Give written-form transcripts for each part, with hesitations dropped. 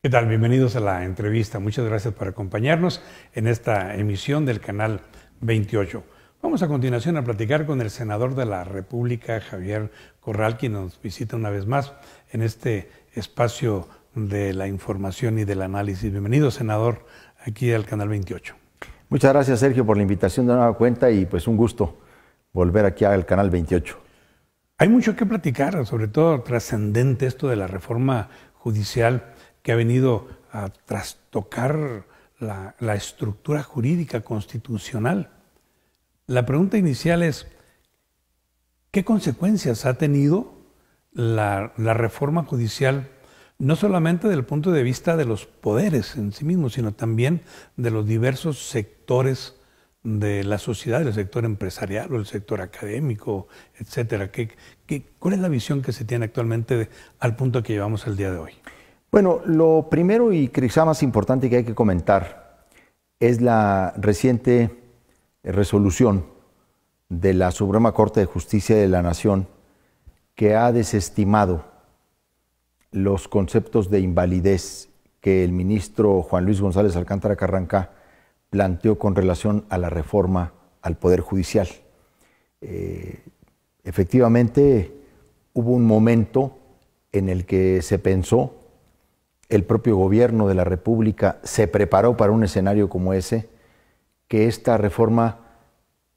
¿Qué tal? Bienvenidos a la entrevista. Muchas gracias por acompañarnos en esta emisión del canal 28. Vamos a continuación a platicar con el senador de la República, Javier Corral, quien nos visita una vez más en este espacio de la información y del análisis. Bienvenido, senador, aquí al canal 28. Muchas gracias, Sergio, por la invitación de nueva cuenta y pues un gusto volver aquí al canal 28. Hay mucho que platicar, sobre todo trascendente esto de la reforma judicial que ha venido a trastocar la estructura jurídica constitucional. La pregunta inicial es, ¿qué consecuencias ha tenido la reforma judicial, no solamente desde el punto de vista de los poderes en sí mismos, sino también de los diversos sectores de la sociedad, el sector empresarial o el sector académico, etcétera? ¿Cuál es la visión que se tiene actualmente al punto que llevamos al día de hoy? Bueno, lo primero y quizá más importante que hay que comentar es la reciente resolución de la Suprema Corte de Justicia de la Nación que ha desestimado los conceptos de invalidez que el ministro Juan Luis González Alcántara Carrancá planteó con relación a la reforma al Poder Judicial. Efectivamente, hubo un momento en el que se pensó, el propio gobierno de la República se preparó para un escenario como ese, que esta reforma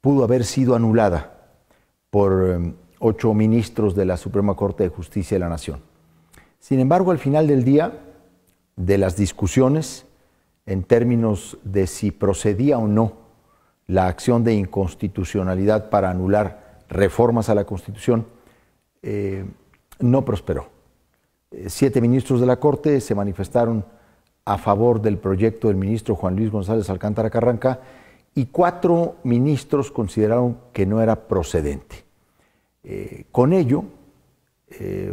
pudo haber sido anulada por 8 ministros de la Suprema Corte de Justicia de la Nación. Sin embargo, al final del día, de las discusiones en términos de si procedía o no la acción de inconstitucionalidad para anular reformas a la Constitución, no prosperó. 7 ministros de la Corte se manifestaron a favor del proyecto del ministro Juan Luis González Alcántara Carrancá y 4 ministros consideraron que no era procedente. Con ello,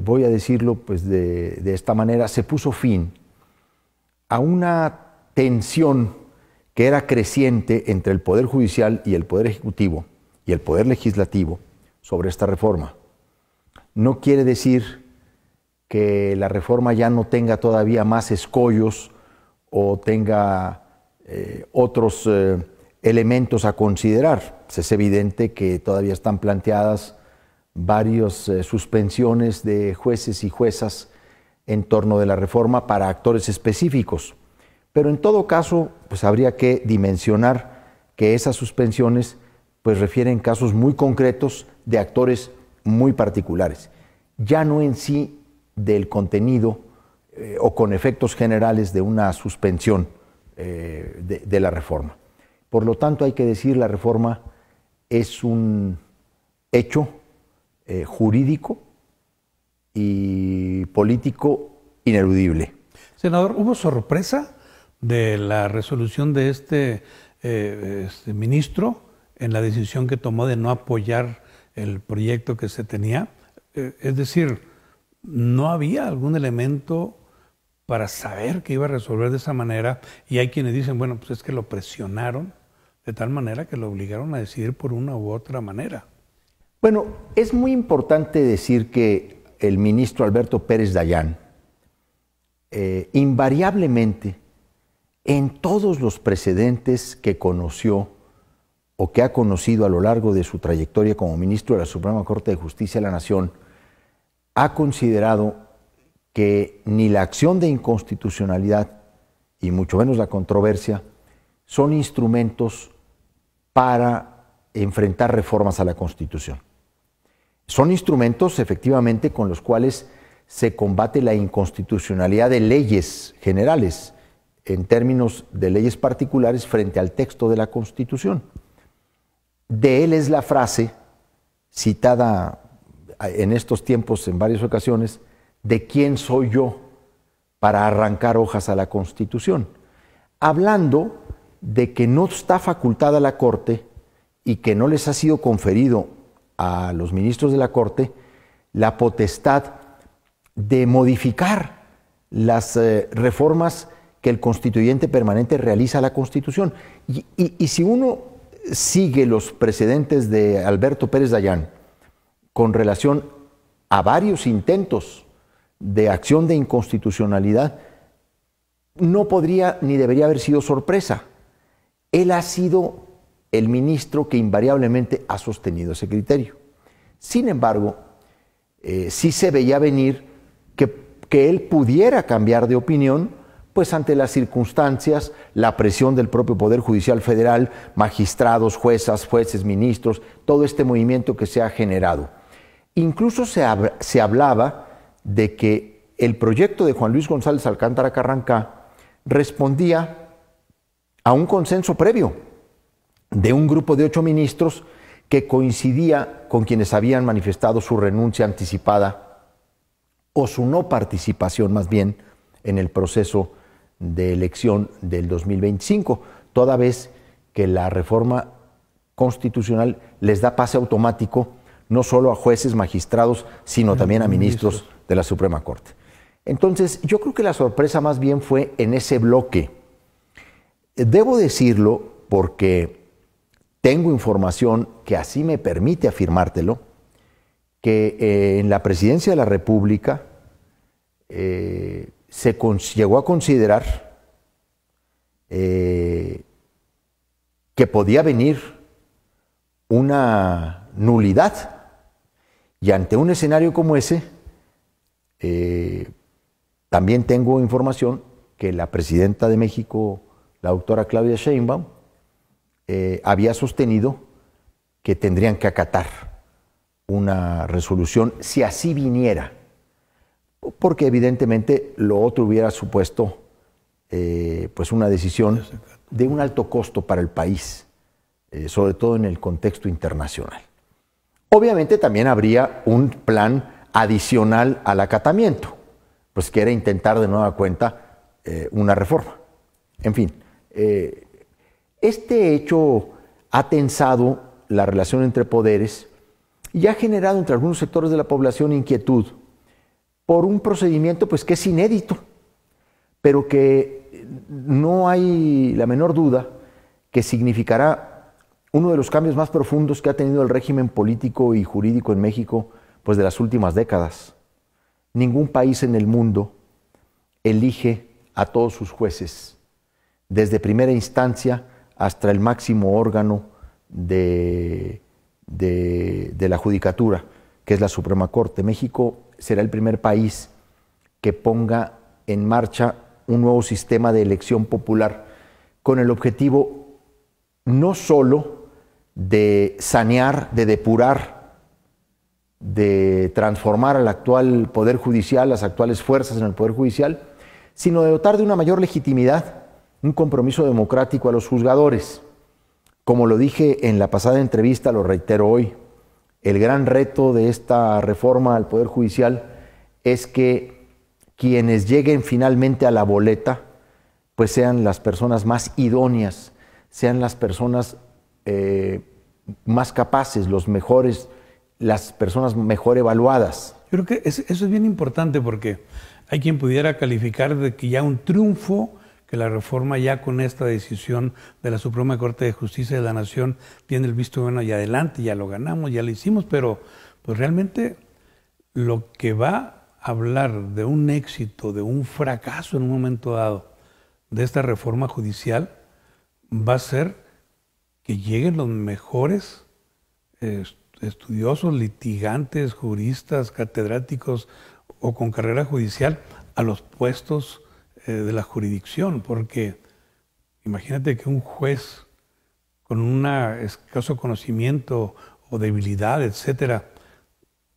voy a decirlo pues de esta manera, se puso fin a una tensión que era creciente entre el Poder Judicial y el Poder Ejecutivo y el Poder Legislativo sobre esta reforma. No quiere decir que la reforma ya no tenga todavía más escollos o tenga otros elementos a considerar. Es evidente que todavía están planteadas varias suspensiones de jueces y juezas en torno de la reforma para actores específicos. Pero en todo caso, pues habría que dimensionar que esas suspensiones pues refieren casos muy concretos de actores muy particulares. Ya no en sí del contenido o con efectos generales de una suspensión de la reforma. Por lo tanto, hay que decir, la reforma es un hecho jurídico y político ineludible. Senador, ¿hubo sorpresa de la resolución de este ministro en la decisión que tomó de no apoyar el proyecto que se tenía? Es decir, ¿no había algún elemento para saber que iba a resolver de esa manera? Y hay quienes dicen, bueno, pues es que lo presionaron de tal manera que lo obligaron a decidir por una u otra manera. Bueno, es muy importante decir que el ministro Alberto Pérez Dayán, invariablemente, en todos los precedentes que conoció o que ha conocido a lo largo de su trayectoria como ministro de la Suprema Corte de Justicia de la Nación, ha considerado que ni la acción de inconstitucionalidad y mucho menos la controversia son instrumentos para enfrentar reformas a la Constitución. Son instrumentos efectivamente con los cuales se combate la inconstitucionalidad de leyes generales en términos de leyes particulares frente al texto de la Constitución. De él es la frase citada en estos tiempos en varias ocasiones, ¿de quién soy yo para arrancar hojas a la Constitución? Hablando de que no está facultada la Corte y que no les ha sido conferido a los ministros de la Corte la potestad de modificar las reformas que el constituyente permanente realiza a la Constitución. Y si uno sigue los precedentes de Alberto Pérez Dayán con relación a varios intentos de acción de inconstitucionalidad, no podría ni debería haber sido sorpresa. Él ha sido el ministro que invariablemente ha sostenido ese criterio. Sin embargo, sí se veía venir que él pudiera cambiar de opinión, pues ante las circunstancias, la presión del propio Poder Judicial Federal, magistrados, jueces, ministros, todo este movimiento que se ha generado. Incluso se hablaba de que el proyecto de Juan Luis González Alcántara Carrancá respondía a un consenso previo de un grupo de 8 ministros que coincidía con quienes habían manifestado su renuncia anticipada o su no participación más bien en el proceso de elección del 2025, toda vez que la reforma constitucional les da pase automático no solo a jueces, magistrados, sino también a ministros de la Suprema Corte. Entonces, yo creo que la sorpresa más bien fue en ese bloque. Debo decirlo porque tengo información que así me permite afirmártelo, que en la Presidencia de la República se llegó a considerar que podía venir una nulidad. Y ante un escenario como ese, también tengo información que la presidenta de México, la doctora Claudia Sheinbaum, había sostenido que tendrían que acatar una resolución si así viniera, porque evidentemente lo otro hubiera supuesto pues una decisión de un alto costo para el país, sobre todo en el contexto internacional. Obviamente también habría un plan adicional al acatamiento, pues que era intentar de nueva cuenta una reforma. En fin, este hecho ha tensado la relación entre poderes y ha generado entre algunos sectores de la población inquietud por un procedimiento pues que es inédito, pero que no hay la menor duda que significará uno de los cambios más profundos que ha tenido el régimen político y jurídico en México pues de las últimas décadas. Ningún país en el mundo elige a todos sus jueces, desde primera instancia hasta el máximo órgano de la judicatura, que es la Suprema Corte. México será el primer país que ponga en marcha un nuevo sistema de elección popular con el objetivo no solo de sanear, de depurar, de transformar al actual Poder Judicial, las actuales fuerzas en el Poder Judicial, sino de dotar de una mayor legitimidad, un compromiso democrático a los juzgadores. Como lo dije en la pasada entrevista, lo reitero hoy, el gran reto de esta reforma al Poder Judicial es que quienes lleguen finalmente a la boleta, pues sean las personas más idóneas, sean las personas más capaces, los mejores, las personas mejor evaluadas. Yo creo que eso es bien importante porque hay quien pudiera calificar de que ya un triunfo, que la reforma ya con esta decisión de la Suprema Corte de Justicia de la Nación tiene el visto bueno y adelante, ya lo ganamos, ya lo hicimos, pero pues realmente lo que va a hablar de un éxito, de un fracaso en un momento dado de esta reforma judicial va a ser que lleguen los mejores estudiosos, litigantes, juristas, catedráticos o con carrera judicial a los puestos de la jurisdicción, porque imagínate que un juez con un escaso conocimiento o debilidad, etcétera,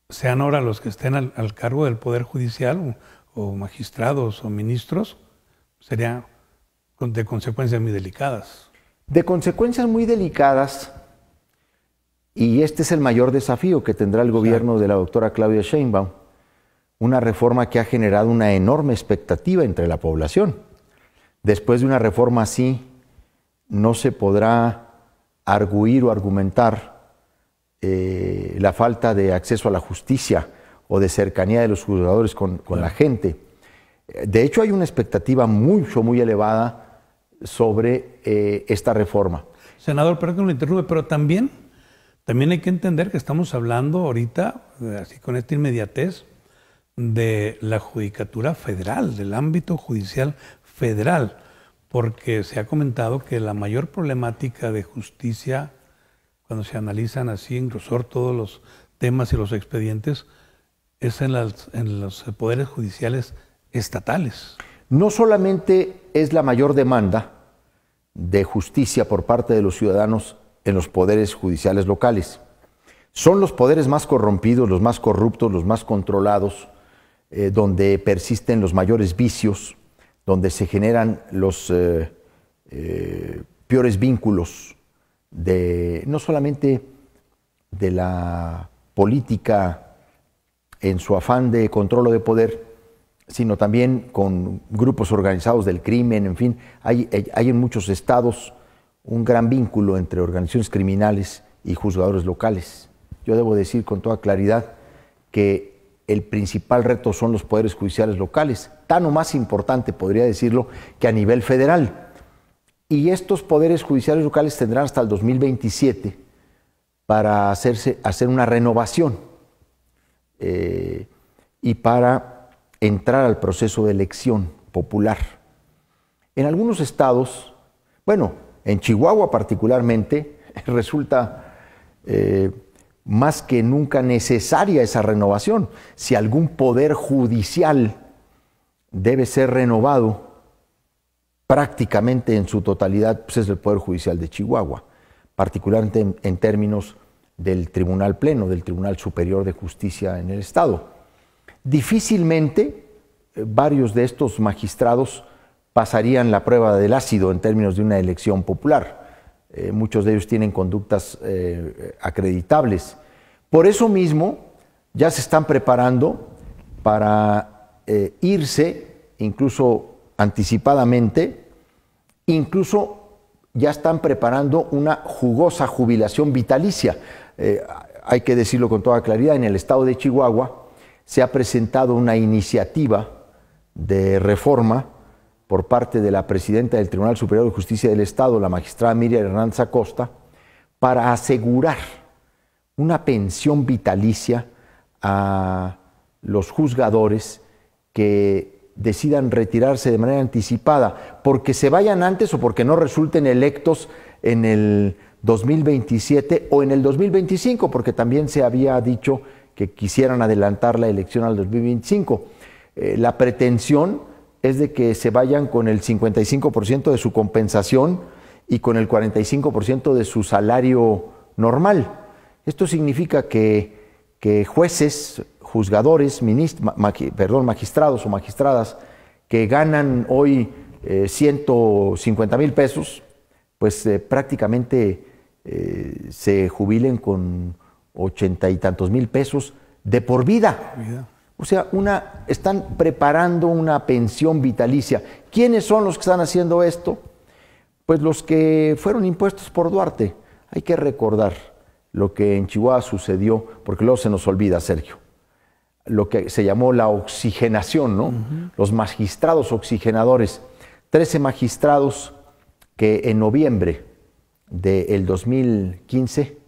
sean ahora los que estén al cargo del Poder Judicial o magistrados o ministros, sería de consecuencias muy delicadas. De consecuencias muy delicadas, y este es el mayor desafío que tendrá el gobierno de la doctora Claudia Sheinbaum, una reforma que ha generado una enorme expectativa entre la población. Después de una reforma así, no se podrá arguir o argumentar la falta de acceso a la justicia o de cercanía de los juzgadores con la gente. De hecho, hay una expectativa muy elevada sobre esta reforma. Senador, perdón que lo interrumpe, pero también hay que entender que estamos hablando ahorita, así con esta inmediatez, de la judicatura federal, del ámbito judicial federal, porque se ha comentado que la mayor problemática de justicia, cuando se analizan así en grosor todos los temas y los expedientes, es en los poderes judiciales estatales. No solamente es la mayor demanda de justicia por parte de los ciudadanos en los poderes judiciales locales, son los poderes más corrompidos, los más corruptos, los más controlados, donde persisten los mayores vicios, donde se generan los peores vínculos no solamente de la política en su afán de control o de poder, sino también con grupos organizados del crimen. En fin, hay en muchos estados un gran vínculo entre organizaciones criminales y juzgadores locales. Yo debo decir con toda claridad que el principal reto son los poderes judiciales locales, tan o más importante, podría decirlo, que a nivel federal. Y estos poderes judiciales locales tendrán hasta el 2027 para hacer una renovación y para entrar al proceso de elección popular. En algunos estados, bueno, en Chihuahua particularmente, resulta más que nunca necesaria esa renovación. Si algún poder judicial debe ser renovado prácticamente en su totalidad, pues es el Poder Judicial de Chihuahua, particularmente en términos del Tribunal Pleno, del Tribunal Superior de Justicia en el Estado. Difícilmente varios de estos magistrados pasarían la prueba del ácido en términos de una elección popular. Muchos de ellos tienen conductas acreditables. Por eso mismo ya se están preparando para irse, incluso anticipadamente, incluso ya están preparando una jugosa jubilación vitalicia. Hay que decirlo con toda claridad, en el estado de Chihuahua se ha presentado una iniciativa de reforma por parte de la presidenta del Tribunal Superior de Justicia del Estado, la magistrada Miriam Hernández Acosta, para asegurar una pensión vitalicia a los juzgadores que decidan retirarse de manera anticipada, porque se vayan antes o porque no resulten electos en el 2027 o en el 2025, porque también se había dicho que quisieran adelantar la elección al 2025. La pretensión es de que se vayan con el 55% de su compensación y con el 45% de su salario normal. Esto significa que jueces, juzgadores, magistrados o magistradas que ganan hoy 150,000 pesos, pues prácticamente se jubilen con 80 y tantos mil pesos de por vida. O sea, están preparando una pensión vitalicia. ¿Quiénes son los que están haciendo esto? Pues los que fueron impuestos por Duarte. Hay que recordar lo que en Chihuahua sucedió, porque luego se nos olvida, Sergio, lo que se llamó la oxigenación, ¿no? Los magistrados oxigenadores. 13 magistrados que en noviembre del 2015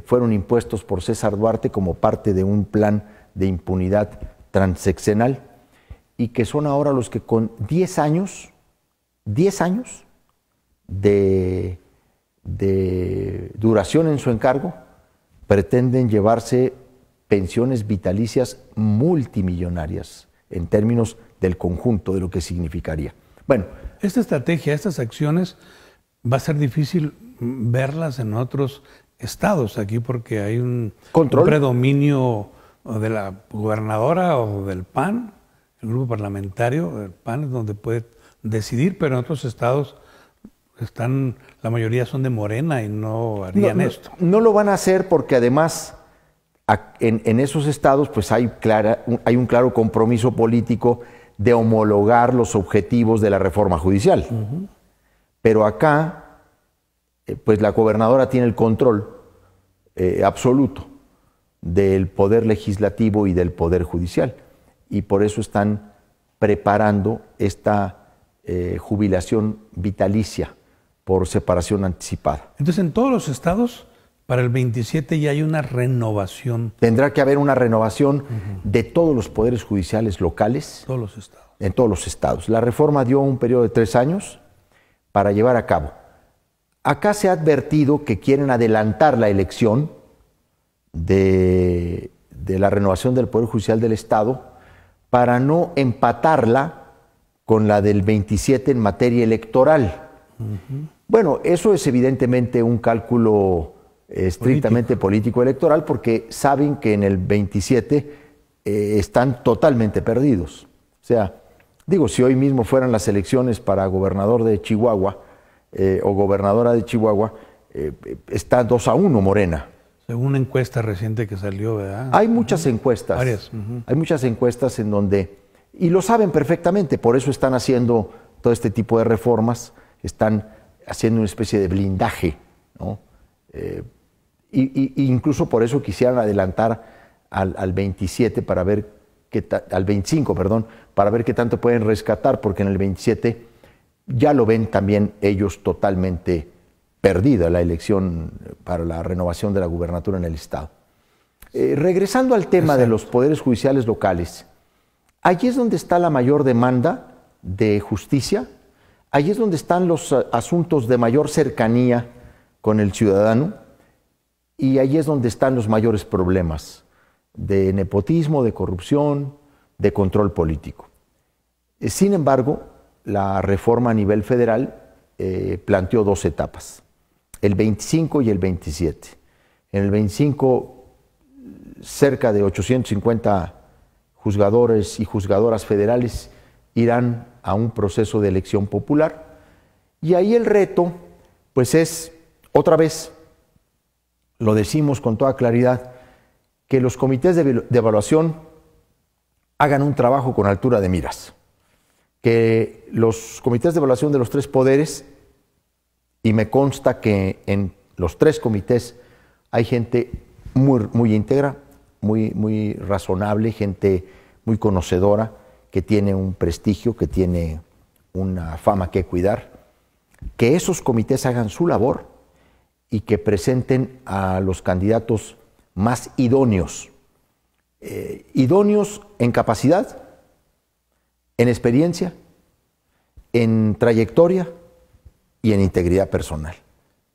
fueron impuestos por César Duarte como parte de un plan de impunidad transeccional, y que son ahora los que con 10 años de duración en su encargo pretenden llevarse pensiones vitalicias multimillonarias en términos del conjunto de lo que significaría. Bueno, esta estrategia, estas acciones, va a ser difícil verlas en otros estados aquí porque hay un predominio de la gobernadora o del PAN, el grupo parlamentario del PAN es donde puede decidir, pero en otros estados la mayoría son de Morena y no harían esto. No lo van a hacer porque además en esos estados pues hay un claro compromiso político de homologar los objetivos de la reforma judicial. Pero acá pues la gobernadora tiene el control absoluto del poder legislativo y del poder judicial, y por eso están preparando esta jubilación vitalicia por separación anticipada. Entonces, en todos los estados Para el 27 ya hay una renovación. Tendrá que haber una renovación de todos los poderes judiciales locales. Todos los estados. En todos los estados. La reforma dio un periodo de 3 años para llevar a cabo. Acá se ha advertido que quieren adelantar la elección de la renovación del Poder Judicial del Estado para no empatarla con la del 27 en materia electoral. Bueno, eso es evidentemente un cálculo estrictamente político electoral, porque saben que en el 27 están totalmente perdidos. O sea, digo, si hoy mismo fueran las elecciones para gobernador de Chihuahua o gobernadora de Chihuahua, está 2-1 Morena. Según una encuesta reciente que salió, ¿verdad? Hay muchas encuestas. Varias. Hay muchas encuestas en donde, y lo saben perfectamente, por eso están haciendo todo este tipo de reformas, están haciendo una especie de blindaje, ¿no? Y incluso por eso quisieran adelantar al 27 para ver al 25, perdón, para ver qué tanto pueden rescatar, porque en el 27 ya lo ven también ellos totalmente perdida la elección para la renovación de la gubernatura en el Estado. Regresando al tema de los poderes judiciales locales, allí es donde está la mayor demanda de justicia, allí es donde están los asuntos de mayor cercanía con el ciudadano, y allí es donde están los mayores problemas de nepotismo, de corrupción, de control político. Sin embargo, la reforma a nivel federal planteó 2 etapas, el 25 y el 27. En el 25, cerca de 850 juzgadores y juzgadoras federales irán a un proceso de elección popular, y ahí el reto, pues es, otra vez, lo decimos con toda claridad, que los comités de evaluación hagan un trabajo con altura de miras, que los comités de evaluación de los 3 poderes, y me consta que en los 3 comités hay gente muy íntegra, muy razonable, gente muy conocedora, que tiene un prestigio, que tiene una fama que cuidar, que esos comités hagan su labor y que presenten a los candidatos más idóneos. Idóneos en capacidad, en experiencia, en trayectoria y en integridad personal.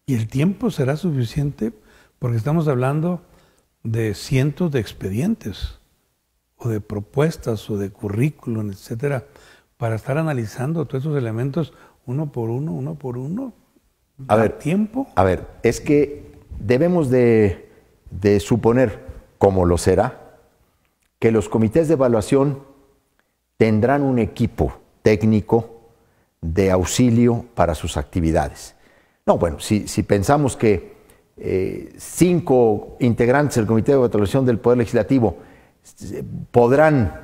¿Y el tiempo será suficiente? Porque estamos hablando de cientos de expedientes, o de propuestas, o de currículum, etcétera, para estar analizando todos esos elementos uno por uno. A ver, ¿tiempo? A ver, es que debemos de suponer, como lo será, que los comités de evaluación tendrán un equipo técnico de auxilio para sus actividades. No, bueno, si pensamos que 5 integrantes del Comité de Evaluación del Poder Legislativo podrán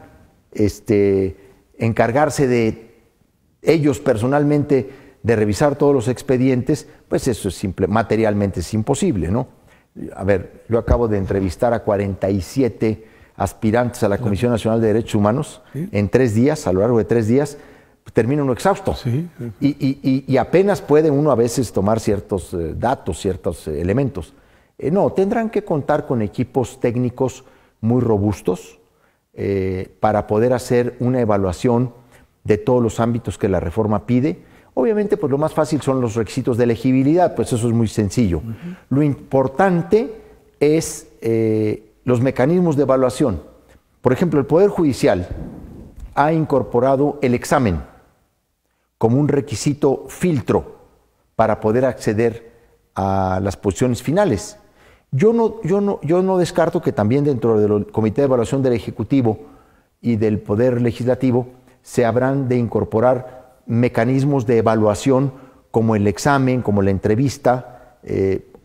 encargarse de ellos personalmente de revisar todos los expedientes, pues eso es materialmente es imposible, ¿no? A ver, yo acabo de entrevistar a 47 aspirantes a la Comisión Nacional de Derechos Humanos en 3 días, a lo largo de 3 días, termina uno exhausto. Sí. Y apenas puede uno a veces tomar ciertos datos, ciertos elementos. No, tendrán que contar con equipos técnicos muy robustos para poder hacer una evaluación de todos los ámbitos que la reforma pide. Obviamente, pues lo más fácil son los requisitos de elegibilidad, pues eso es muy sencillo. Lo importante es los mecanismos de evaluación. Por ejemplo, el Poder Judicial ha incorporado el examen como un requisito filtro para poder acceder a las posiciones finales. Yo no descarto que también dentro del Comité de Evaluación del Ejecutivo y del Poder Legislativo se habrán de incorporar mecanismos de evaluación como el examen, como la entrevista.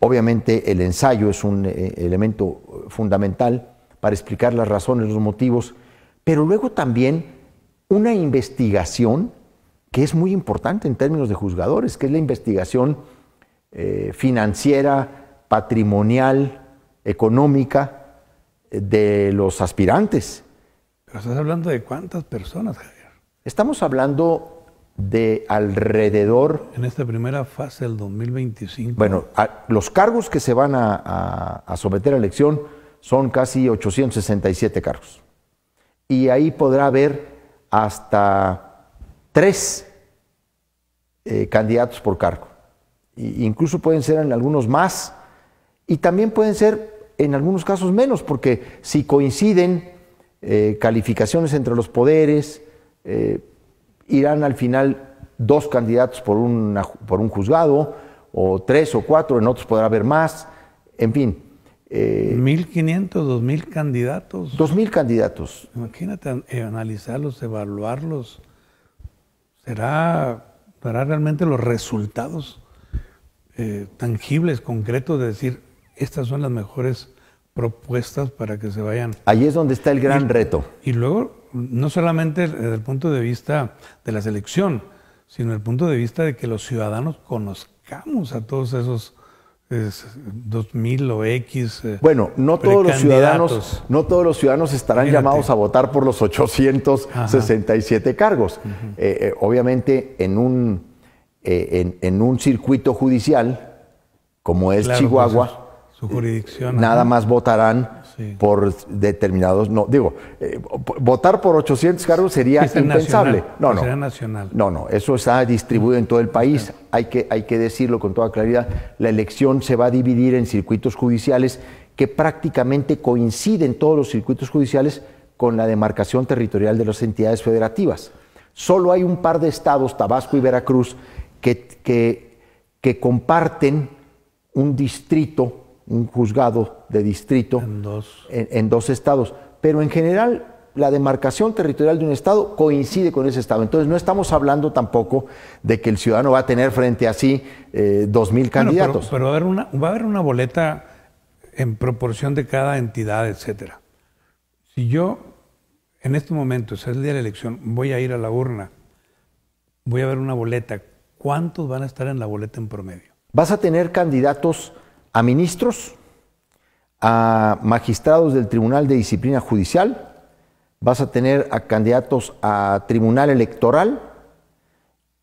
Obviamente el ensayo es un elemento fundamental para explicar las razones, los motivos, pero luego también una investigación que es muy importante en términos de juzgadores, que es la investigación financiera, patrimonial, económica de los aspirantes. Pero estás hablando de ¿cuántas personas, Javier? Estamos hablando de alrededor... En esta primera fase del 2025. Bueno, los cargos que se van a someter a elección son casi 867 cargos. Y ahí podrá haber hasta 3 candidatos por cargo. Incluso pueden ser en algunos más y también pueden ser en algunos casos menos, porque si coinciden calificaciones entre los poderes, irán al final 2 candidatos por un juzgado, o 3 o 4, en otros podrá haber más, en fin. 1.500, 2.000 candidatos. 2.000 candidatos. Imagínate analizarlos, evaluarlos. ¿Será realmente los resultados tangibles, concretos, de decir, estas son las mejores propuestas para que se vayan? Ahí es donde está el gran reto. Y luego, no solamente desde el punto de vista de la selección, sino desde el punto de vista de que los ciudadanos conozcamos a todos esos 2.000 o X. Bueno, no todos los ciudadanos estarán llamados a votar por los 867 cargos. Obviamente, en un circuito judicial, como es Chihuahua, pues su jurisdicción, nada más votarán por determinados... votar por 800 cargos sería impensable. Sería nacional. No, eso está distribuido en todo el país. Hay que decirlo con toda claridad. La elección se va a dividir en circuitos judiciales que prácticamente coinciden todos los circuitos judiciales con la demarcación territorial de las entidades federativas. Solo hay un par de estados, Tabasco y Veracruz, que comparten un distrito, un juzgado de distrito en 2 estados. Pero en general, la demarcación territorial de un estado coincide con ese estado. Entonces, no estamos hablando tampoco de que el ciudadano va a tener frente a sí 2.000 candidatos. Pero va a haber una boleta en proporción de cada entidad, etcétera. Si yo, en este momento, es el día de la elección, voy a ir a la urna, voy a ver una boleta, ¿cuántos van a estar en la boleta en promedio? Vas a tener candidatos a ministros, a magistrados del Tribunal de Disciplina Judicial, vas a tener a candidatos a Tribunal Electoral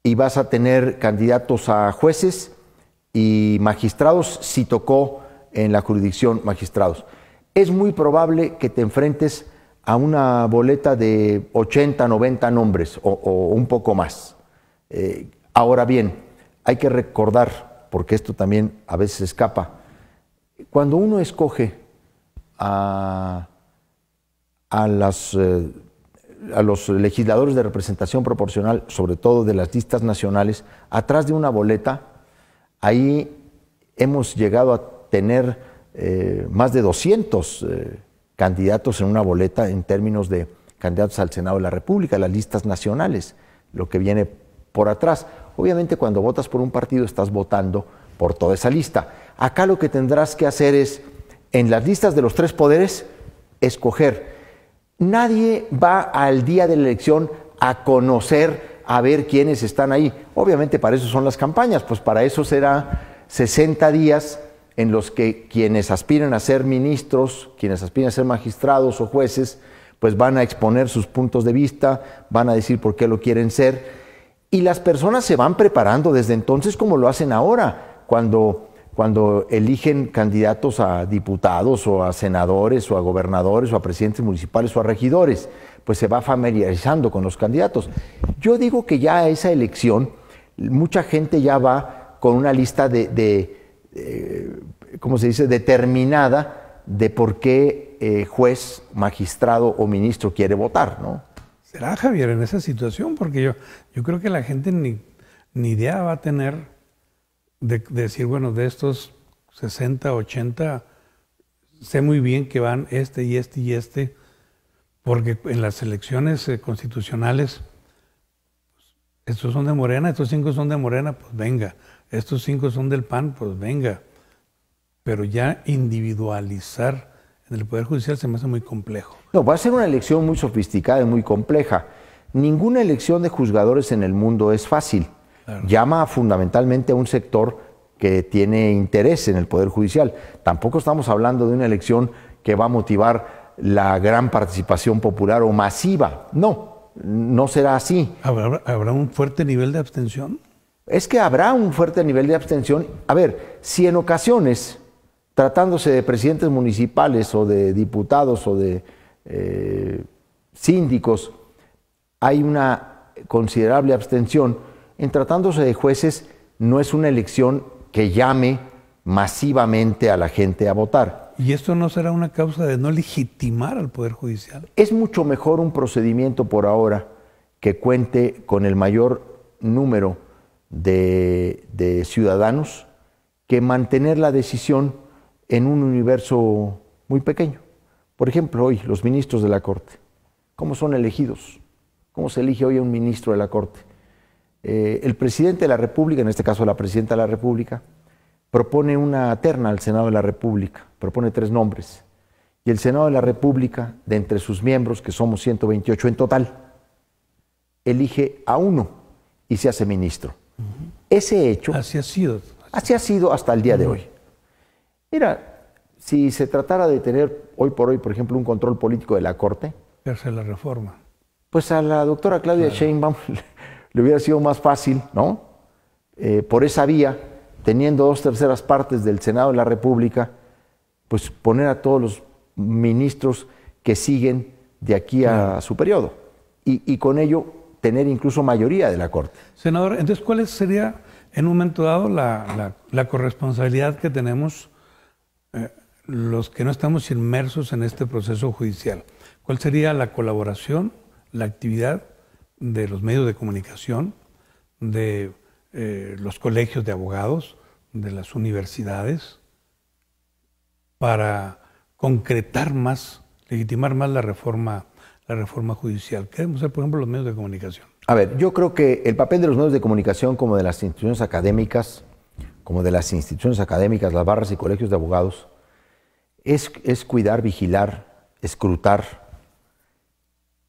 y vas a tener candidatos a jueces y magistrados, si tocó en la jurisdicción magistrados. Es muy probable que te enfrentes a una boleta de 80, 90 nombres o un poco más. Ahora bien, hay que recordar, porque esto también a veces escapa, cuando uno escoge a los legisladores de representación proporcional, sobre todo de las listas nacionales, atrás de una boleta, ahí hemos llegado a tener más de 200 candidatos en una boleta en términos de candidatos al Senado de la República, las listas nacionales, lo que viene por atrás. Obviamente, cuando votas por un partido, estás votando por toda esa lista. Acá lo que tendrás que hacer es, en las listas de los 3 poderes, escoger. Nadie va al día de la elección a conocer, a ver quiénes están ahí. Obviamente para eso son las campañas, pues para eso será 60 días en los que quienes aspiran a ser ministros, quienes aspiran a ser magistrados o jueces, pues van a exponer sus puntos de vista, van a decir por qué lo quieren ser. Y las personas se van preparando desde entonces como lo hacen ahora, cuando eligen candidatos a diputados o a senadores o a gobernadores o a presidentes municipales o a regidores, pues se va familiarizando con los candidatos. Yo digo que ya a esa elección mucha gente ya va con una lista ¿cómo se dice?, determinada de por qué juez, magistrado o ministro quiere votar, ¿no? ¿Será, Javier, en esa situación? Porque yo creo que la gente ni idea va a tener de decir, bueno, de estos 60, 80, sé muy bien que van este y este y este, porque en las elecciones constitucionales, estos son de Morena, estos 5 son de Morena, pues venga, estos 5 son del PAN, pues venga. Pero ya individualizar en el Poder Judicial se me hace muy complejo. No, va a ser una elección muy sofisticada y muy compleja. Ninguna elección de juzgadores en el mundo es fácil. Claro. Llama fundamentalmente a un sector que tiene interés en el Poder Judicial. Tampoco estamos hablando de una elección que va a motivar la gran participación popular o masiva. No, no será así. ¿Habrá un fuerte nivel de abstención? Es que habrá un fuerte nivel de abstención. A ver, si en ocasiones, tratándose de presidentes municipales o de diputados o de síndicos, hay una considerable abstención, en tratándose de jueces no es una elección que llame masivamente a la gente a votar. ¿Y esto no será una causa de no legitimar al Poder Judicial? Es mucho mejor un procedimiento por ahora que cuente con el mayor número de ciudadanos que mantener la decisión en un universo muy pequeño. Por ejemplo, hoy los ministros de la Corte, ¿cómo son elegidos? ¿Cómo se elige hoy a un ministro de la Corte? El presidente de la República, en este caso la presidenta de la República, propone una terna al Senado de la República, propone 3 nombres. Y el Senado de la República, de entre sus miembros, que somos 128 en total, elige a uno y se hace ministro. Ese hecho... Así ha sido. Así ha sido hasta el día de hoy. Mira, si se tratara de tener hoy por hoy, por ejemplo, un control político de la Corte... Hacer la reforma. Pues a la doctora Claudia Sheinbaum le hubiera sido más fácil, ¿no? Por esa vía, teniendo 2/3 partes del Senado de la República, pues poner a todos los ministros que siguen de aquí a su periodo. Y con ello tener incluso mayoría de la Corte. Senador, entonces, ¿cuál sería en un momento dado la corresponsabilidad que tenemos los que no estamos inmersos en este proceso judicial? ¿Cuál sería la colaboración, la actividad de los medios de comunicación, de los colegios de abogados, de las universidades, para concretar más, legitimar más la reforma judicial? ¿Qué debemos hacer, por ejemplo, los medios de comunicación? A ver, yo creo que el papel de los medios de comunicación, como de las instituciones académicas, las barras y colegios de abogados, es cuidar, vigilar, escrutar,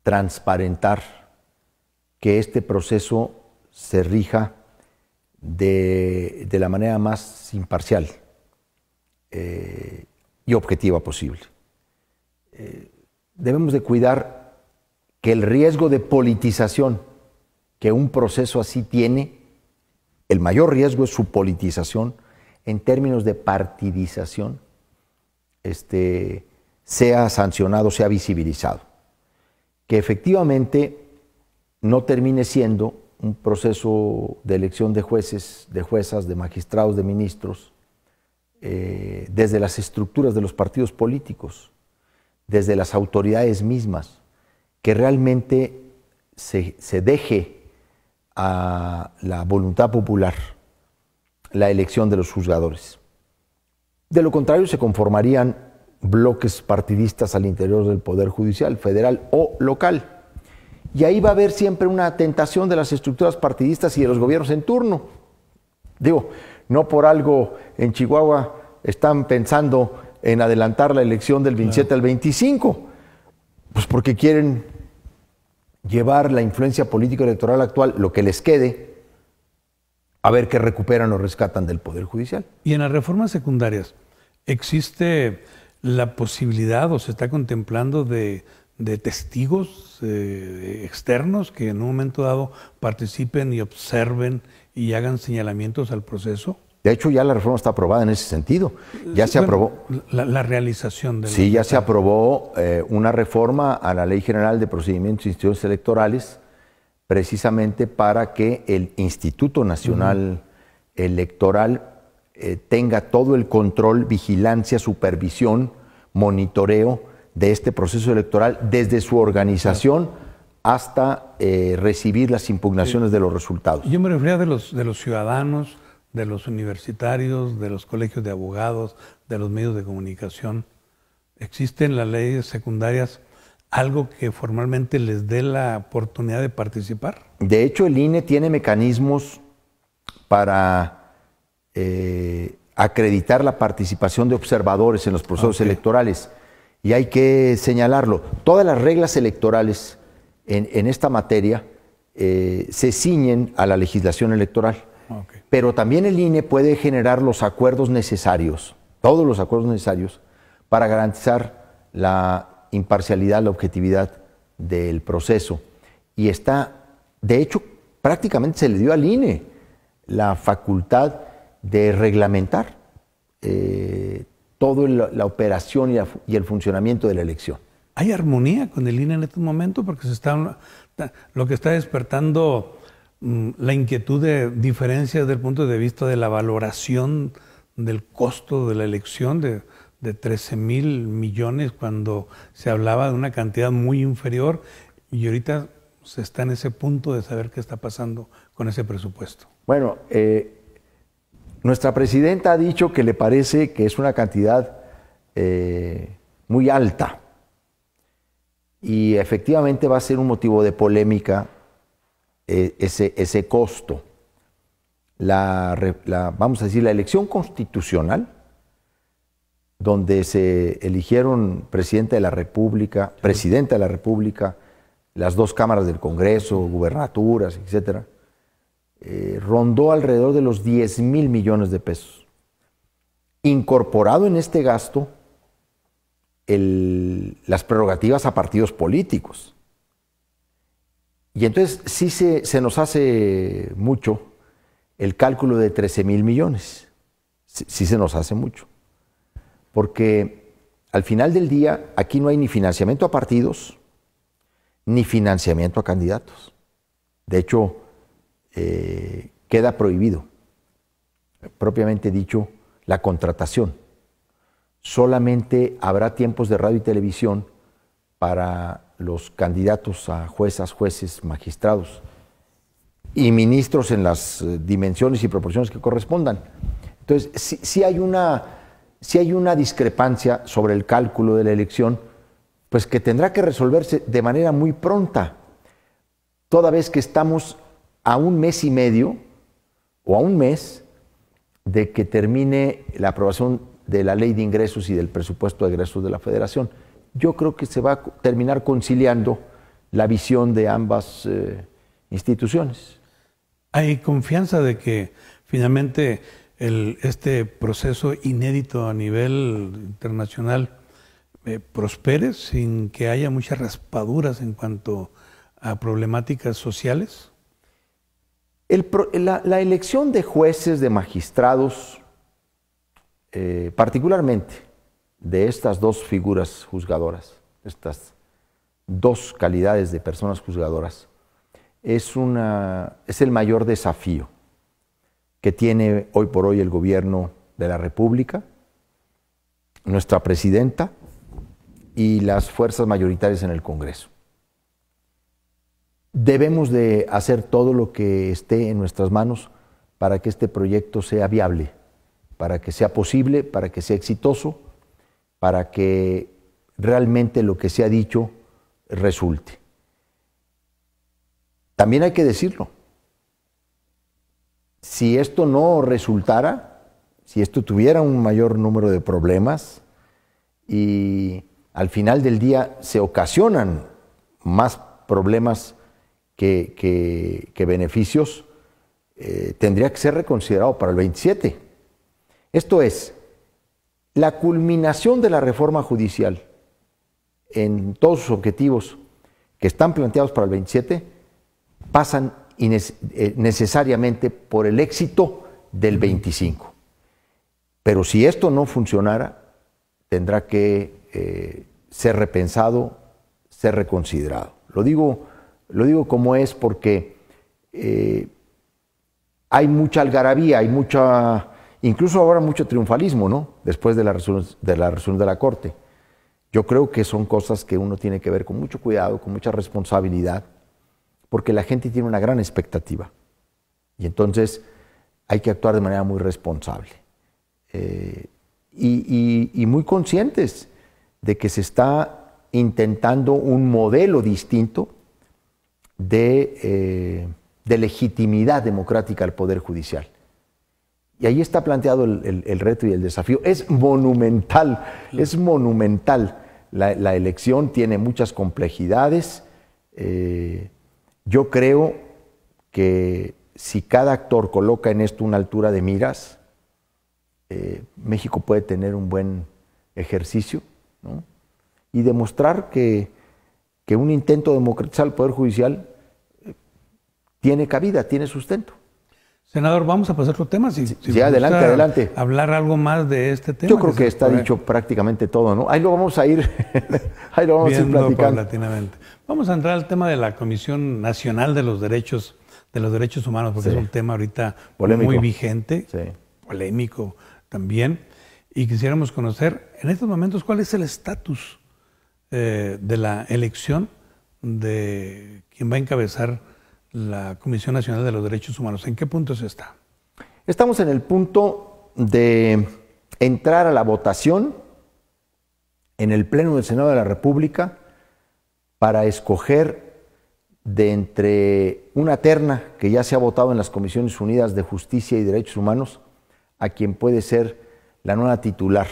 transparentar que este proceso se rija de la manera más imparcial y objetiva posible. Debemos de cuidar que el riesgo de politización que un proceso así tiene, el mayor riesgo es su politización en términos de partidización, sea sancionado, sea visibilizado. Que efectivamente no termine siendo un proceso de elección de jueces, de juezas, de magistrados, de ministros, desde las estructuras de los partidos políticos, desde las autoridades mismas, que realmente se deje a la voluntad popular la elección de los juzgadores. De lo contrario, se conformarían bloques partidistas al interior del Poder Judicial, federal o local. Y ahí va a haber siempre una tentación de las estructuras partidistas y de los gobiernos en turno. Digo, no por algo en Chihuahua están pensando en adelantar la elección del 27 al 25, pues porque quieren llevar la influencia política electoral actual, lo que les quede, a ver qué recuperan o rescatan del Poder Judicial. Y en las reformas secundarias, ¿existe la posibilidad o se está contemplando de testigos externos que en un momento dado participen y observen y hagan señalamientos al proceso? De hecho, ya la reforma está aprobada en ese sentido. Ya se aprobó. La realización de... Sí, ya se aprobó una reforma a la Ley General de Procedimientos e Instituciones Electorales, precisamente para que el Instituto Nacional Electoral tenga todo el control, vigilancia, supervisión, monitoreo de este proceso electoral desde su organización hasta recibir las impugnaciones de los resultados. Yo me refería de los ciudadanos, de los universitarios, de los colegios de abogados, de los medios de comunicación. ¿Existe en las leyes secundarias algo que formalmente les dé la oportunidad de participar? De hecho, el INE tiene mecanismos para acreditar la participación de observadores en los procesos electorales. Y hay que señalarlo. Todas las reglas electorales en esta materia se ciñen a la legislación electoral. Pero también el INE puede generar los acuerdos necesarios, todos los acuerdos necesarios, para garantizar la imparcialidad, la objetividad del proceso. y está, de hecho, prácticamente se le dio al INE la facultad de reglamentar toda la operación y el funcionamiento de la elección. ¿Hay armonía con el INE en estos momentos? Porque lo que está despertando la inquietud de diferencias desde el punto de vista de la valoración del costo de la elección de 13,000 millones cuando se hablaba de una cantidad muy inferior, y ahorita se está en ese punto de saber qué está pasando con ese presupuesto. Bueno, nuestra presidenta ha dicho que le parece que es una cantidad muy alta, y efectivamente va a ser un motivo de polémica ese costo. Vamos a decir, la elección constitucional, donde se eligieron presidenta de la República, las dos cámaras del Congreso, gubernaturas, etcétera, rondó alrededor de los 10,000 millones de pesos. Incorporado en este gasto las prerrogativas a partidos políticos. Y entonces sí se nos hace mucho el cálculo de 13,000 millones. Sí se nos hace mucho. Porque al final del día aquí no hay ni financiamiento a partidos, ni financiamiento a candidatos. De hecho, queda prohibido, propiamente dicho, la contratación. Solamente habrá tiempos de radio y televisión para los candidatos a juezas, jueces, magistrados y ministros en las dimensiones y proporciones que correspondan. Entonces, sí hay una discrepancia sobre el cálculo de la elección, pues que tendrá que resolverse de manera muy pronta, toda vez que estamos a un mes y medio o a un mes de que termine la aprobación de la Ley de Ingresos y del presupuesto de egresos de la Federación. Yo creo que se va a terminar conciliando la visión de ambas instituciones. ¿Hay confianza de que finalmente este proceso inédito a nivel internacional prospere sin que haya muchas raspaduras en cuanto a problemáticas sociales? La elección de jueces, de magistrados, particularmente de estas dos figuras juzgadoras, estas dos calidades de personas juzgadoras, es el mayor desafío que tiene hoy por hoy el gobierno de la República, nuestra presidenta y las fuerzas mayoritarias en el Congreso. Debemos de hacer todo lo que esté en nuestras manos para que este proyecto sea viable, para que sea posible, para que sea exitoso, para que realmente lo que se ha dicho resulte. También hay que decirlo, si esto no resultara, si esto tuviera un mayor número de problemas y al final del día se ocasionan más problemas que beneficios, tendría que ser reconsiderado para el 27. Esto es, la culminación de la reforma judicial en todos sus objetivos que están planteados para el 27 pasan necesariamente por el éxito del 25. Pero si esto no funcionara, tendrá que ser repensado, ser reconsiderado. Lo digo como es porque hay mucha algarabía, hay incluso ahora mucho triunfalismo, ¿no? Después de la resolución de la Corte. Yo creo que son cosas que uno tiene que ver con mucho cuidado, con mucha responsabilidad, porque la gente tiene una gran expectativa. Y entonces hay que actuar de manera muy responsable. Y muy conscientes de que se está intentando un modelo distinto de legitimidad democrática al Poder Judicial. Y ahí está planteado el reto y el desafío. Es monumental, es monumental. La elección tiene muchas complejidades. Yo creo que si cada actor coloca en esto una altura de miras, México puede tener un buen ejercicio, ¿no? Y demostrar que un intento de democratizar el Poder Judicial tiene cabida, tiene sustento. Senador, vamos a pasar otro tema. Si sí, adelante, adelante. Hablar algo más de este tema. Yo creo que está dicho prácticamente todo, ¿no? Ahí lo vamos a ir, ahí lo vamos a ir platicando. Paulatinamente. Vamos a entrar al tema de la Comisión Nacional de los Derechos Humanos, porque es un tema ahorita polémico, muy vigente, polémico también, y quisiéramos conocer en estos momentos cuál es el estatus de la elección de quien va a encabezar la Comisión Nacional de los Derechos Humanos. ¿En qué punto se está? Estamos en el punto de entrar a la votación en el Pleno del Senado de la República para escoger de entre una terna que ya se ha votado en las Comisiones Unidas de Justicia y Derechos Humanos a quien puede ser la nueva titular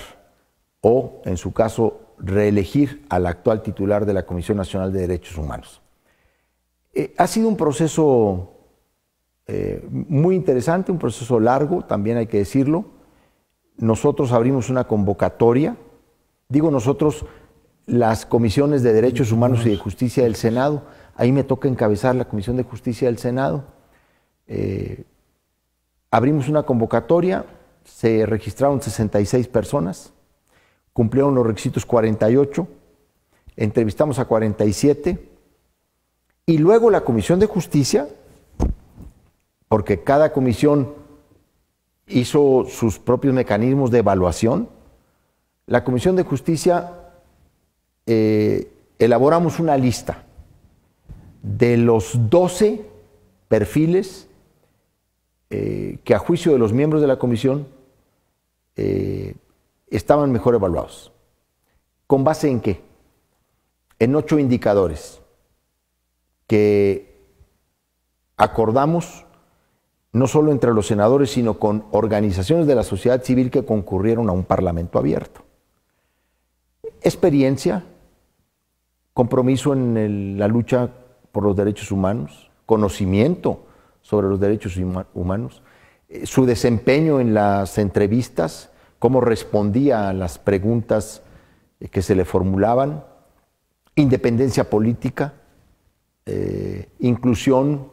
o, en su caso, reelegir al actual titular de la Comisión Nacional de Derechos Humanos. Ha sido un proceso muy interesante, un proceso largo, también hay que decirlo. Nosotros abrimos una convocatoria, digo nosotros, las comisiones de Derechos Humanos y de Justicia del Senado, ahí me toca encabezar la Comisión de Justicia del Senado. Abrimos una convocatoria, se registraron 66 personas, cumplieron los requisitos 48, entrevistamos a 47, y luego la Comisión de Justicia, porque cada comisión hizo sus propios mecanismos de evaluación, la Comisión de Justicia elaboramos una lista de los 12 perfiles que a juicio de los miembros de la comisión estaban mejor evaluados. ¿Con base en qué? En 8 indicadores que acordamos no solo entre los senadores, sino con organizaciones de la sociedad civil que concurrieron a un parlamento abierto. Experiencia, compromiso en la lucha por los derechos humanos, conocimiento sobre los derechos humanos, su desempeño en las entrevistas, cómo respondía a las preguntas que se le formulaban, independencia política, inclusión,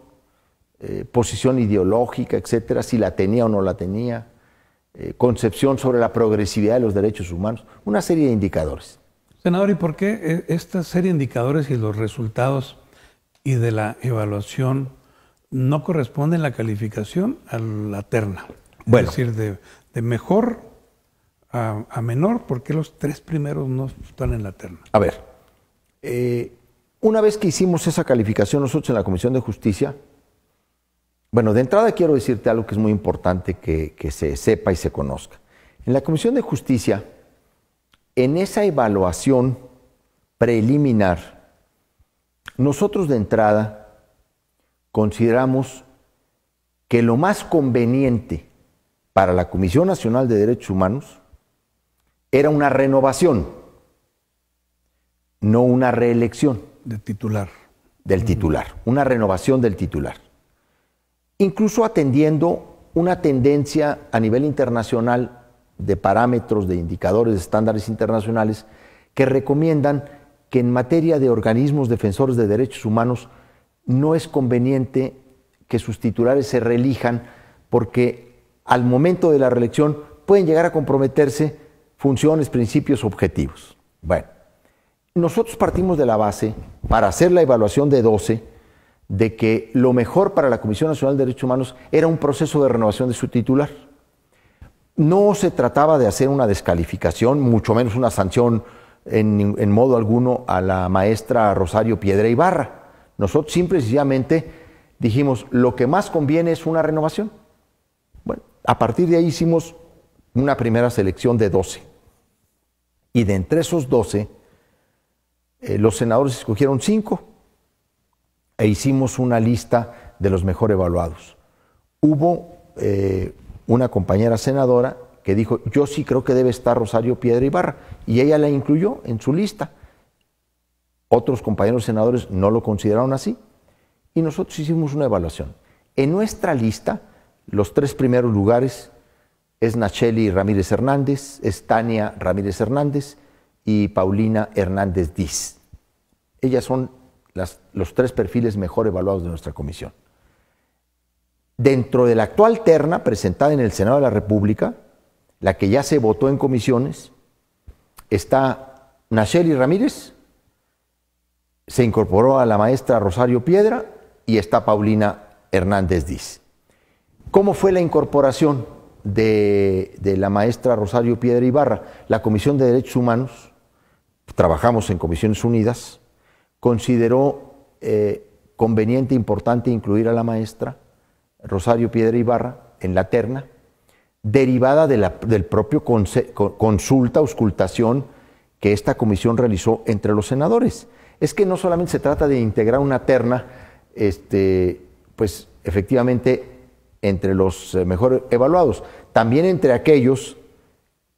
posición ideológica, etcétera, si la tenía o no la tenía, concepción sobre la progresividad de los derechos humanos, una serie de indicadores. Senador, ¿y por qué esta serie de indicadores y los resultados y de la evaluación no corresponden la calificación a la terna? Bueno, es decir, de mejor a menor, ¿por qué los 3 primeros no están en la terna? A ver, una vez que hicimos esa calificación nosotros en la Comisión de Justicia, bueno, de entrada quiero decirte algo que es muy importante que se sepa y se conozca. En la Comisión de Justicia, en esa evaluación preliminar, nosotros de entrada consideramos que lo más conveniente para la Comisión Nacional de Derechos Humanos era una renovación, no una reelección. De titular. Del titular, una renovación del titular. Incluso atendiendo una tendencia a nivel internacional de parámetros, de indicadores, de estándares internacionales que recomiendan que en materia de organismos defensores de derechos humanos no es conveniente que sus titulares se reelijan porque al momento de la reelección pueden llegar a comprometerse funciones, principios, objetivos. Bueno, nosotros partimos de la base, para hacer la evaluación de 12, de que lo mejor para la Comisión Nacional de Derechos Humanos era un proceso de renovación de su titular. No se trataba de hacer una descalificación, mucho menos una sanción en modo alguno a la maestra Rosario Piedra Ibarra. Nosotros simple y sencillamente dijimos, lo que más conviene es una renovación. Bueno, a partir de ahí hicimos una primera selección de 12. Y de entre esos 12, los senadores escogieron 5 e hicimos una lista de los mejor evaluados. Hubo una compañera senadora que dijo, yo sí creo que debe estar Rosario Piedra Ibarra, y ella la incluyó en su lista. Otros compañeros senadores no lo consideraron así, y nosotros hicimos una evaluación. En nuestra lista, los 3 primeros lugares es Nacheli Ramírez Hernández, es Tania Ramírez Hernández y Paulina Hernández Diz. Ellas son los 3 perfiles mejor evaluados de nuestra comisión. Dentro de la actual terna presentada en el Senado de la República, la que ya se votó en comisiones, está Nacheli Ramírez, se incorporó a la maestra Rosario Piedra y está Paulina Hernández Diz. ¿Cómo fue la incorporación de la maestra Rosario Piedra Ibarra? La Comisión de Derechos Humanos, trabajamos en Comisiones Unidas, consideró conveniente, importante incluir a la maestra Rosario Piedra Ibarra en la terna, derivada del propio auscultación que esta comisión realizó entre los senadores. Es que no solamente se trata de integrar una terna, pues efectivamente entre los mejor evaluados, también entre aquellos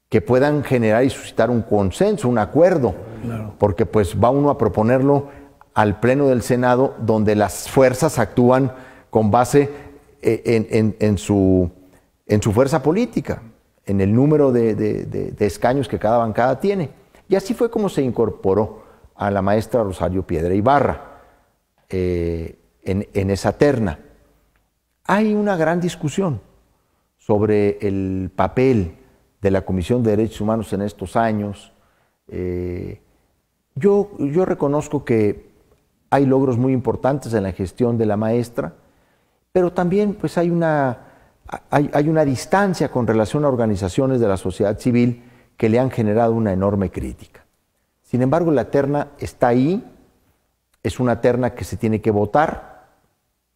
que puedan generar y suscitar un consenso, un acuerdo, claro. Porque pues va uno a proponerlo al Pleno del Senado, donde las fuerzas actúan con base en su fuerza política, en el número de escaños que cada bancada tiene. Y así fue como se incorporó a la maestra Rosario Piedra Ibarra en esa terna. Hay una gran discusión sobre el papel de la Comisión de Derechos Humanos en estos años. Yo reconozco que hay logros muy importantes en la gestión de la maestra, pero también pues hay una distancia con relación a organizaciones de la sociedad civil que le han generado una enorme crítica. Sin embargo, la terna está ahí, es una terna que se tiene que votar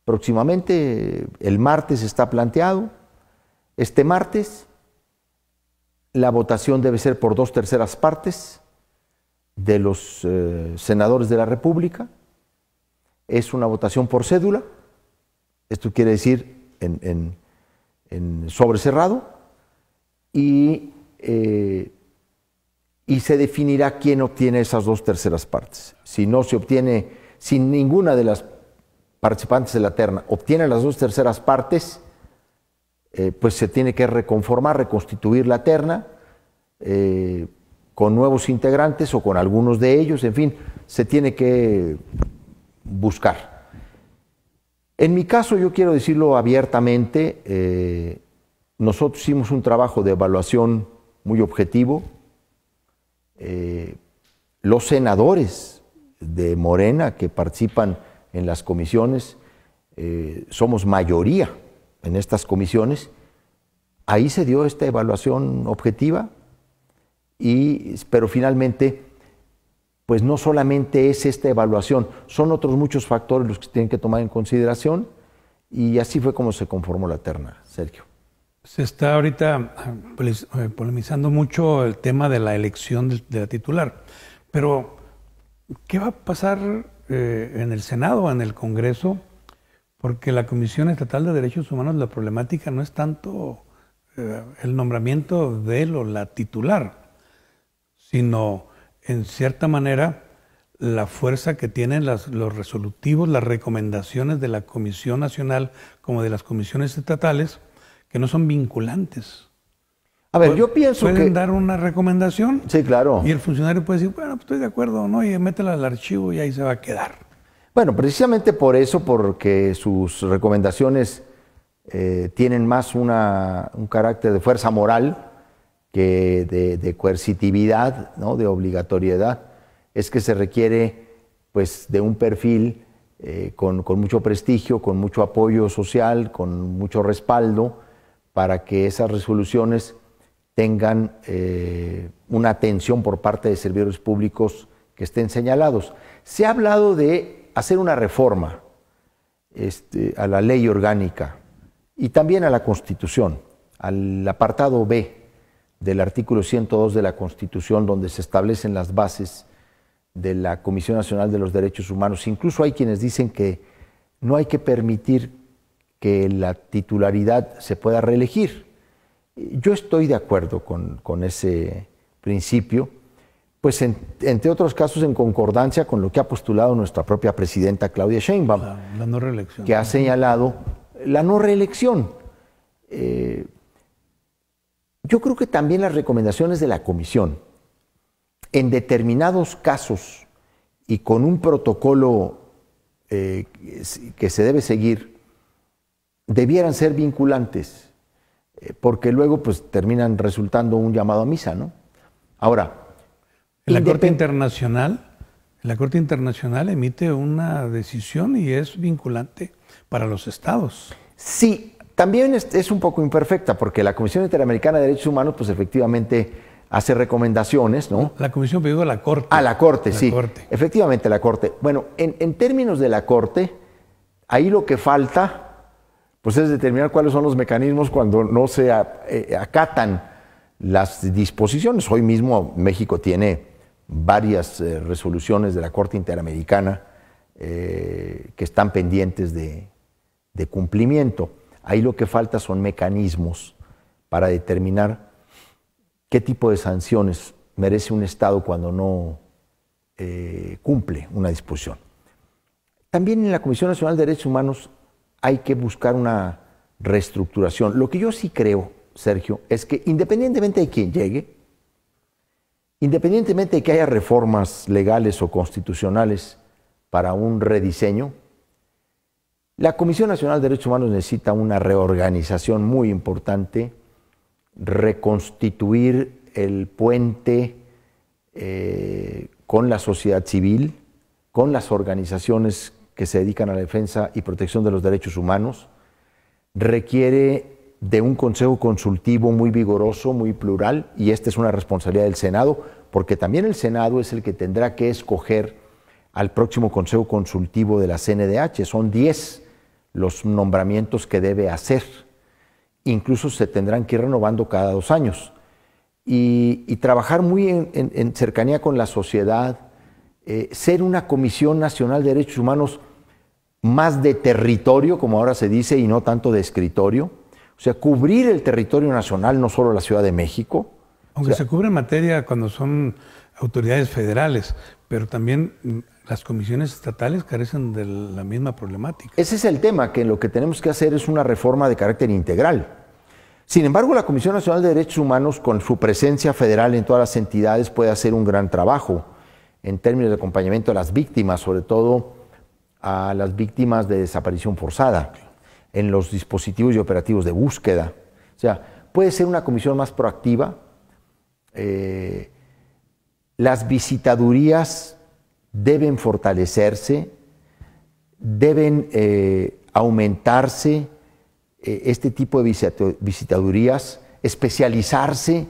próximamente, el martes está planteado. Este martes la votación debe ser por 2/3 partes de los senadores de la República. Es una votación por cédula, esto quiere decir en sobre cerrado, y se definirá quién obtiene esas 2/3 partes. Si no se obtiene, si ninguna de las participantes de la terna obtiene las 2/3 partes, pues se tiene que reconformar, reconstituir la terna con nuevos integrantes o con algunos de ellos, en fin, se tiene que buscar. En mi caso, yo quiero decirlo abiertamente, nosotros hicimos un trabajo de evaluación muy objetivo. Los senadores de Morena que participan en las comisiones, somos mayoría en estas comisiones. Ahí se dio esta evaluación objetiva, pero finalmente, pues no solamente es esta evaluación, son otros muchos factores los que se tienen que tomar en consideración, y así fue como se conformó la terna, Sergio. Se está ahorita polemizando mucho el tema de la elección de la titular, pero ¿qué va a pasar en el Senado, en el Congreso? Porque la Comisión Estatal de Derechos Humanos, la problemática no es tanto el nombramiento de él o la titular, sino en cierta manera la fuerza que tienen los resolutivos, las recomendaciones de la Comisión Nacional como de las comisiones estatales, que no son vinculantes. A ver, yo pienso que... ¿Pueden dar una recomendación? Sí, claro. Y el funcionario puede decir, bueno, pues estoy de acuerdo, ¿no? Y métela al archivo y ahí se va a quedar. Bueno, precisamente por eso, porque sus recomendaciones tienen más un carácter de fuerza moral que de coercitividad, ¿no? De obligatoriedad, es que se requiere pues de un perfil con mucho prestigio, con mucho apoyo social, con mucho respaldo, para que esas resoluciones tengan una atención por parte de servidores públicos que estén señalados. Se ha hablado de hacer una reforma a la ley orgánica y también a la Constitución, al apartado B del artículo 102 de la Constitución, donde se establecen las bases de la Comisión Nacional de los Derechos Humanos. Incluso hay quienes dicen que no hay que permitir que la titularidad se pueda reelegir. Yo estoy de acuerdo con ese principio, pues entre otros casos en concordancia con lo que ha postulado nuestra propia presidenta Claudia Sheinbaum, la no reelección, que ha señalado la no reelección. Yo creo que también las recomendaciones de la Comisión, en determinados casos y con un protocolo que se debe seguir, debieran ser vinculantes, porque luego pues terminan resultando un llamado a misa, ¿no? Ahora, la Corte Internacional emite una decisión y es vinculante para los estados. Sí, también es un poco imperfecta, porque la Comisión Interamericana de Derechos Humanos pues efectivamente hace recomendaciones, ¿no? La Comisión, pero digo la Corte. Ah, la Corte, sí. Corte. Efectivamente, la Corte. Bueno, en términos de la Corte, ahí lo que falta pues es determinar cuáles son los mecanismos cuando no se acatan las disposiciones. Hoy mismo México tiene varias resoluciones de la Corte Interamericana que están pendientes de cumplimiento. Ahí lo que falta son mecanismos para determinar qué tipo de sanciones merece un Estado cuando no cumple una disposición. También en la Comisión Nacional de Derechos Humanos hay que buscar una reestructuración. Lo que yo sí creo, Sergio, es que independientemente de quién llegue, independientemente de que haya reformas legales o constitucionales para un rediseño, la Comisión Nacional de Derechos Humanos necesita una reorganización muy importante, reconstituir el puente con la sociedad civil, con las organizaciones que se dedican a la defensa y protección de los derechos humanos, requiere de un consejo consultivo muy vigoroso, muy plural, y esta es una responsabilidad del Senado, porque también el Senado es el que tendrá que escoger al próximo consejo consultivo de la CNDH. Son 10 los nombramientos que debe hacer. Incluso se tendrán que ir renovando cada 2 años. Y trabajar muy en cercanía con la sociedad, ser una Comisión Nacional de Derechos Humanos más de territorio, como ahora se dice, y no tanto de escritorio. O sea, cubrir el territorio nacional, no solo la Ciudad de México. Aunque se cubre en materia cuando son autoridades federales, pero también las comisiones estatales carecen de la misma problemática. Ese es el tema, que lo que tenemos que hacer es una reforma de carácter integral. Sin embargo, la Comisión Nacional de Derechos Humanos, con su presencia federal en todas las entidades, puede hacer un gran trabajo en términos de acompañamiento a las víctimas, sobre todo a las víctimas de desaparición forzada, en los dispositivos y operativos de búsqueda. O sea, puede ser una comisión más proactiva. Las visitadurías deben fortalecerse, deben aumentarse este tipo de visitadurías, especializarse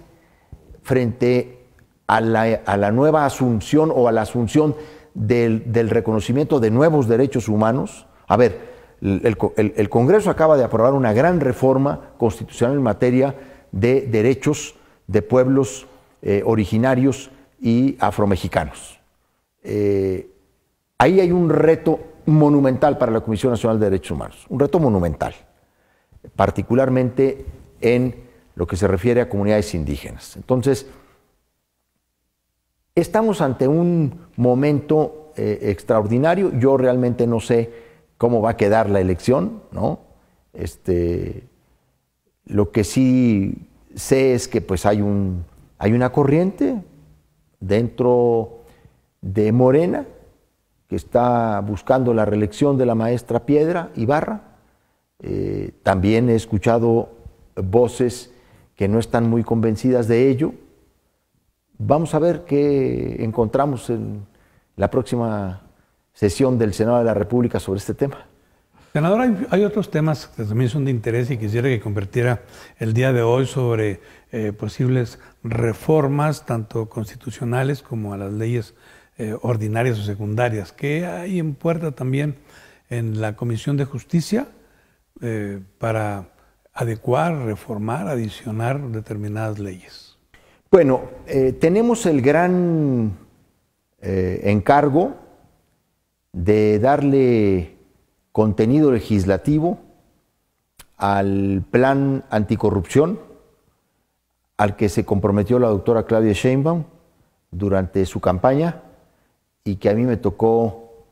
frente a la nueva asunción o a la asunción del reconocimiento de nuevos derechos humanos. A ver, el Congreso acaba de aprobar una gran reforma constitucional en materia de derechos de pueblos originarios y afromexicanos. Ahí hay un reto monumental para la Comisión Nacional de Derechos Humanos, un reto monumental, particularmente en lo que se refiere a comunidades indígenas. Entonces, estamos ante un momento extraordinario. Yo realmente no sé cómo va a quedar la elección, ¿no? Lo que sí sé es que pues hay una corriente dentro de Morena que está buscando la reelección de la maestra Piedra Ibarra. También he escuchado voces que no están muy convencidas de ello. Vamos a ver qué encontramos en la próxima sesión del Senado de la República sobre este tema. Senador, hay otros temas que también son de interés y quisiera que convirtiera el día de hoy sobre posibles reformas, tanto constitucionales como a las leyes ordinarias o secundarias. ¿Qué hay en puerta también en la Comisión de Justicia para adecuar, reformar, adicionar determinadas leyes? Bueno, tenemos el gran encargo de darle contenido legislativo al plan anticorrupción al que se comprometió la doctora Claudia Sheinbaum durante su campaña y que a mí me tocó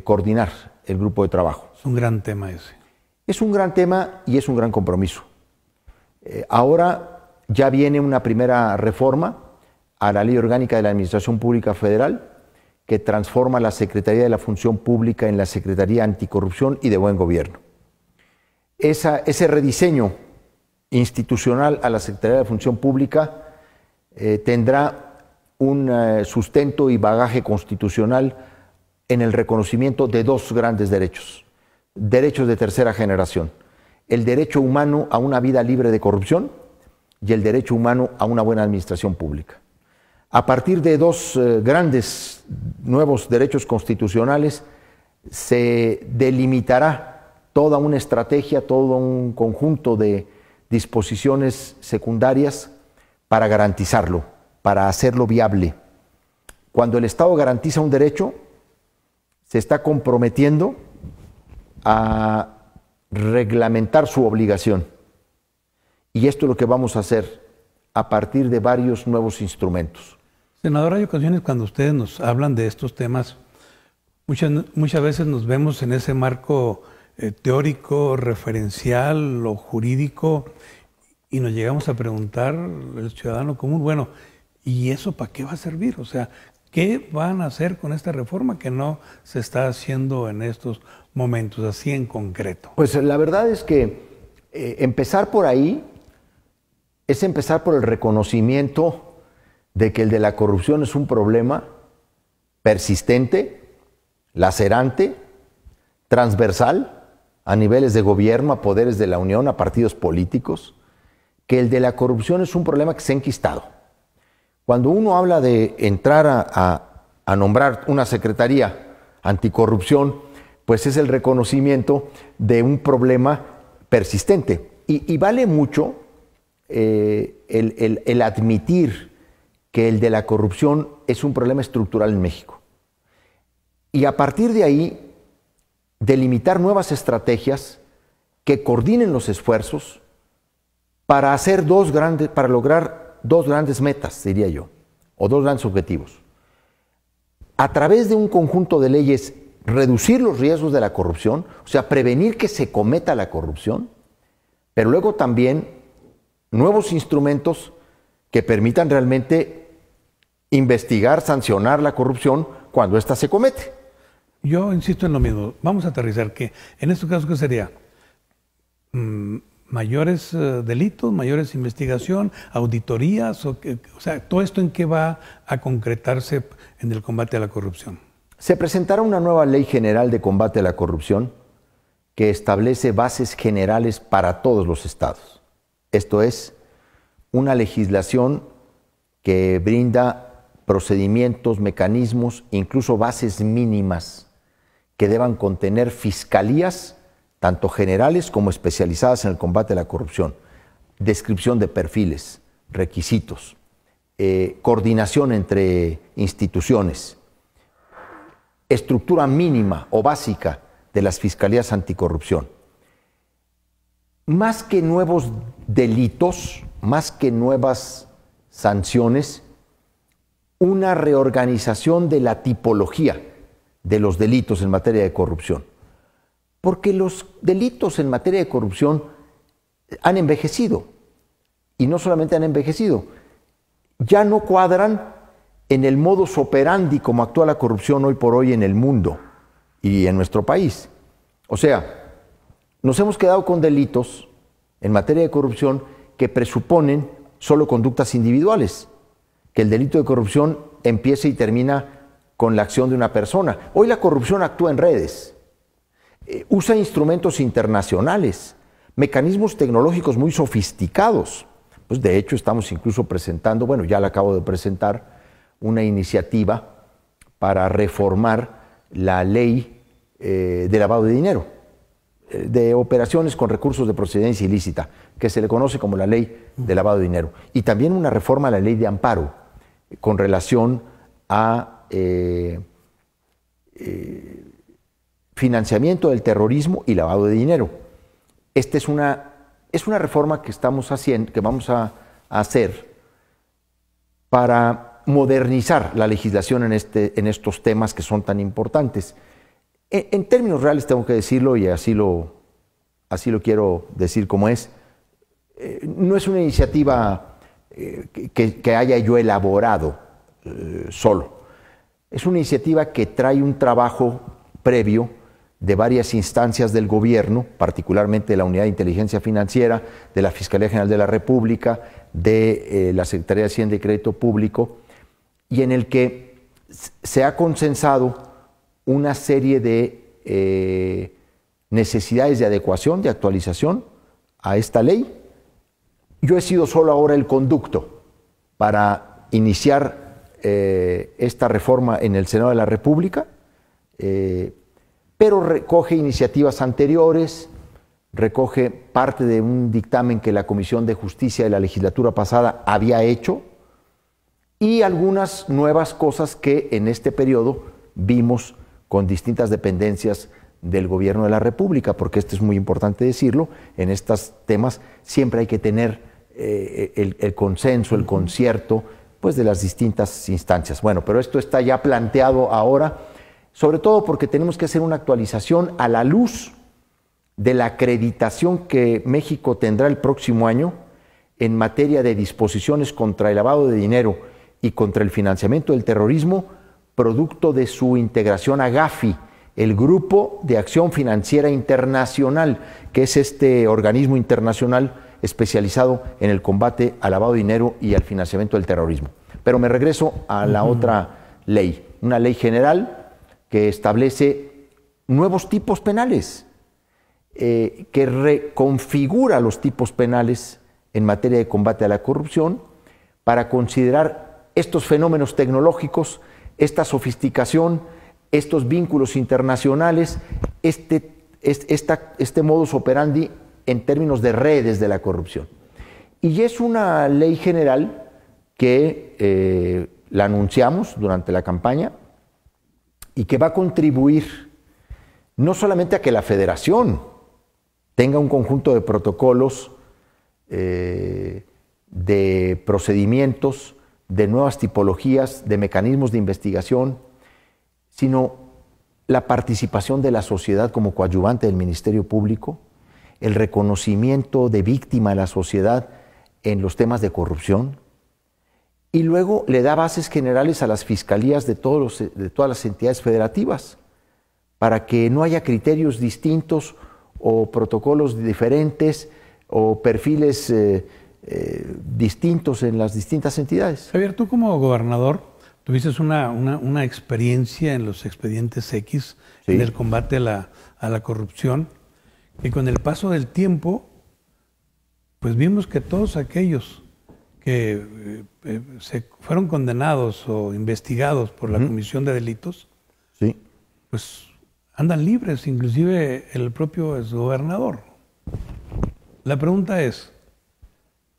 coordinar el grupo de trabajo. Es un gran tema ese. Es un gran tema y es un gran compromiso. Ahora ya viene una primera reforma a la Ley Orgánica de la Administración Pública Federal que transforma la Secretaría de la Función Pública en la Secretaría Anticorrupción y de Buen Gobierno. ese rediseño institucional a la Secretaría de Función Pública tendrá un sustento y bagaje constitucional en el reconocimiento de dos grandes derechos de tercera generación: el derecho humano a una vida libre de corrupción y el derecho humano a una buena administración pública. A partir de dos grandes nuevos derechos constitucionales se delimitará toda una estrategia, todo un conjunto de disposiciones secundarias para garantizarlo, para hacerlo viable. Cuando el Estado garantiza un derecho, se está comprometiendo a reglamentar su obligación. Y esto es lo que vamos a hacer a partir de varios nuevos instrumentos. Senador, hay ocasiones cuando ustedes nos hablan de estos temas, muchas veces nos vemos en ese marco teórico, referencial o jurídico, y nos llegamos a preguntar, el ciudadano común, bueno, ¿y eso para qué va a servir? O sea, ¿qué van a hacer con esta reforma que no se está haciendo en estos momentos, así en concreto? Pues la verdad es que empezar por ahí es empezar por el reconocimiento de que el de la corrupción es un problema persistente, lacerante, transversal, a niveles de gobierno, a poderes de la Unión, a partidos políticos, que el de la corrupción es un problema que se ha enquistado. Cuando uno habla de entrar a nombrar una secretaría anticorrupción, pues es el reconocimiento de un problema persistente. Y vale mucho el admitir que el de la corrupción es un problema estructural en México. Y a partir de ahí, delimitar nuevas estrategias que coordinen los esfuerzos para lograr dos grandes metas, diría yo, o dos grandes objetivos. A través de un conjunto de leyes, reducir los riesgos de la corrupción, o sea, prevenir que se cometa la corrupción, pero luego también nuevos instrumentos que permitan realmente investigar, sancionar la corrupción cuando ésta se comete. Yo insisto en lo mismo. Vamos a aterrizar que en estos casos, ¿qué sería? ¿Mayores delitos, mayores investigación, auditorías? O sea, ¿todo esto en qué va a concretarse en el combate a la corrupción? Se presentará una nueva ley general de combate a la corrupción que establece bases generales para todos los estados. Esto es, una legislación que brinda procedimientos, mecanismos, incluso bases mínimas que deban contener fiscalías, tanto generales como especializadas en el combate a la corrupción, descripción de perfiles, requisitos, coordinación entre instituciones, estructura mínima o básica de las fiscalías anticorrupción. Más que nuevos delitos, más que nuevas sanciones, una reorganización de la tipología de los delitos en materia de corrupción. Porque los delitos en materia de corrupción han envejecido. Y no solamente han envejecido, ya no cuadran en el modus operandi como actúa la corrupción hoy por hoy en el mundo y en nuestro país. O sea, nos hemos quedado con delitos en materia de corrupción que presuponen solo conductas individuales, que el delito de corrupción empieza y termina con la acción de una persona. Hoy la corrupción actúa en redes, usa instrumentos internacionales, mecanismos tecnológicos muy sofisticados. Pues de hecho estamos incluso presentando, bueno, ya la acabo de presentar, una iniciativa para reformar la ley de lavado de dinero, de operaciones con recursos de procedencia ilícita, que se le conoce como la ley de lavado de dinero. Y también una reforma a la ley de amparo con relación a financiamiento del terrorismo y lavado de dinero. Esta es una reforma que estamos haciendo, que vamos a hacer para modernizar la legislación en estos temas que son tan importantes. En términos reales tengo que decirlo, y así lo quiero decir como es, no es una iniciativa que haya yo elaborado solo. Es una iniciativa que trae un trabajo previo de varias instancias del gobierno, particularmente de la Unidad de Inteligencia Financiera, de la Fiscalía General de la República, de la Secretaría de Hacienda y Crédito Público, y en el que se ha consensado una serie de necesidades de adecuación, de actualización a esta ley. Yo he sido solo ahora el conducto para iniciar esta reforma en el Senado de la República, pero recoge iniciativas anteriores, recoge parte de un dictamen que la Comisión de Justicia de la legislatura pasada había hecho y algunas nuevas cosas que en este periodo vimos con distintas dependencias del Gobierno de la República, porque esto es muy importante decirlo, en estos temas siempre hay que tener el consenso, el concierto, pues de las distintas instancias. Bueno, pero esto está ya planteado ahora, sobre todo porque tenemos que hacer una actualización a la luz de la acreditación que México tendrá el próximo año en materia de disposiciones contra el lavado de dinero y contra el financiamiento del terrorismo, producto de su integración a GAFI, el Grupo de Acción Financiera Internacional, que es este organismo internacional especializado en el combate al lavado de dinero y al financiamiento del terrorismo. Pero me regreso a la otra ley, una ley general que establece nuevos tipos penales, que reconfigura los tipos penales en materia de combate a la corrupción para considerar estos fenómenos tecnológicos, esta sofisticación, estos vínculos internacionales, este modus operandi en términos de redes de la corrupción. Y es una ley general que la anunciamos durante la campaña y que va a contribuir no solamente a que la Federación tenga un conjunto de protocolos, de procedimientos, de nuevas tipologías, de mecanismos de investigación, sino la participación de la sociedad como coadyuvante del Ministerio Público, el reconocimiento de víctima a la sociedad en los temas de corrupción, y luego le da bases generales a las fiscalías de todas las entidades federativas, para que no haya criterios distintos o protocolos diferentes o perfiles distintos en las distintas entidades. Javier, tú como gobernador tuviste una experiencia en los expedientes X, sí, en el combate a la corrupción, y con el paso del tiempo, pues vimos que todos aquellos que se fueron condenados o investigados por la comisión de delitos, sí, pues andan libres, inclusive el propio exgobernador. La pregunta es,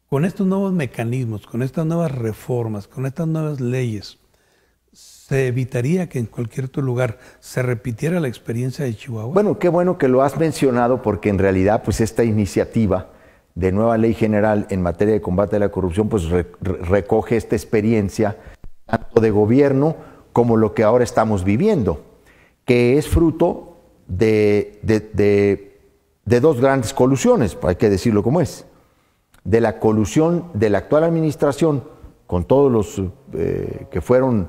con estos nuevos mecanismos, con estas nuevas reformas, con estas nuevas leyes, ¿se evitaría que en cualquier otro lugar se repitiera la experiencia de Chihuahua? Bueno, qué bueno que lo has mencionado, porque en realidad pues esta iniciativa de nueva ley general en materia de combate a la corrupción pues recoge esta experiencia tanto de gobierno como lo que ahora estamos viviendo, que es fruto de dos grandes colusiones, hay que decirlo como es, de la colusión de la actual administración con todos los que fueron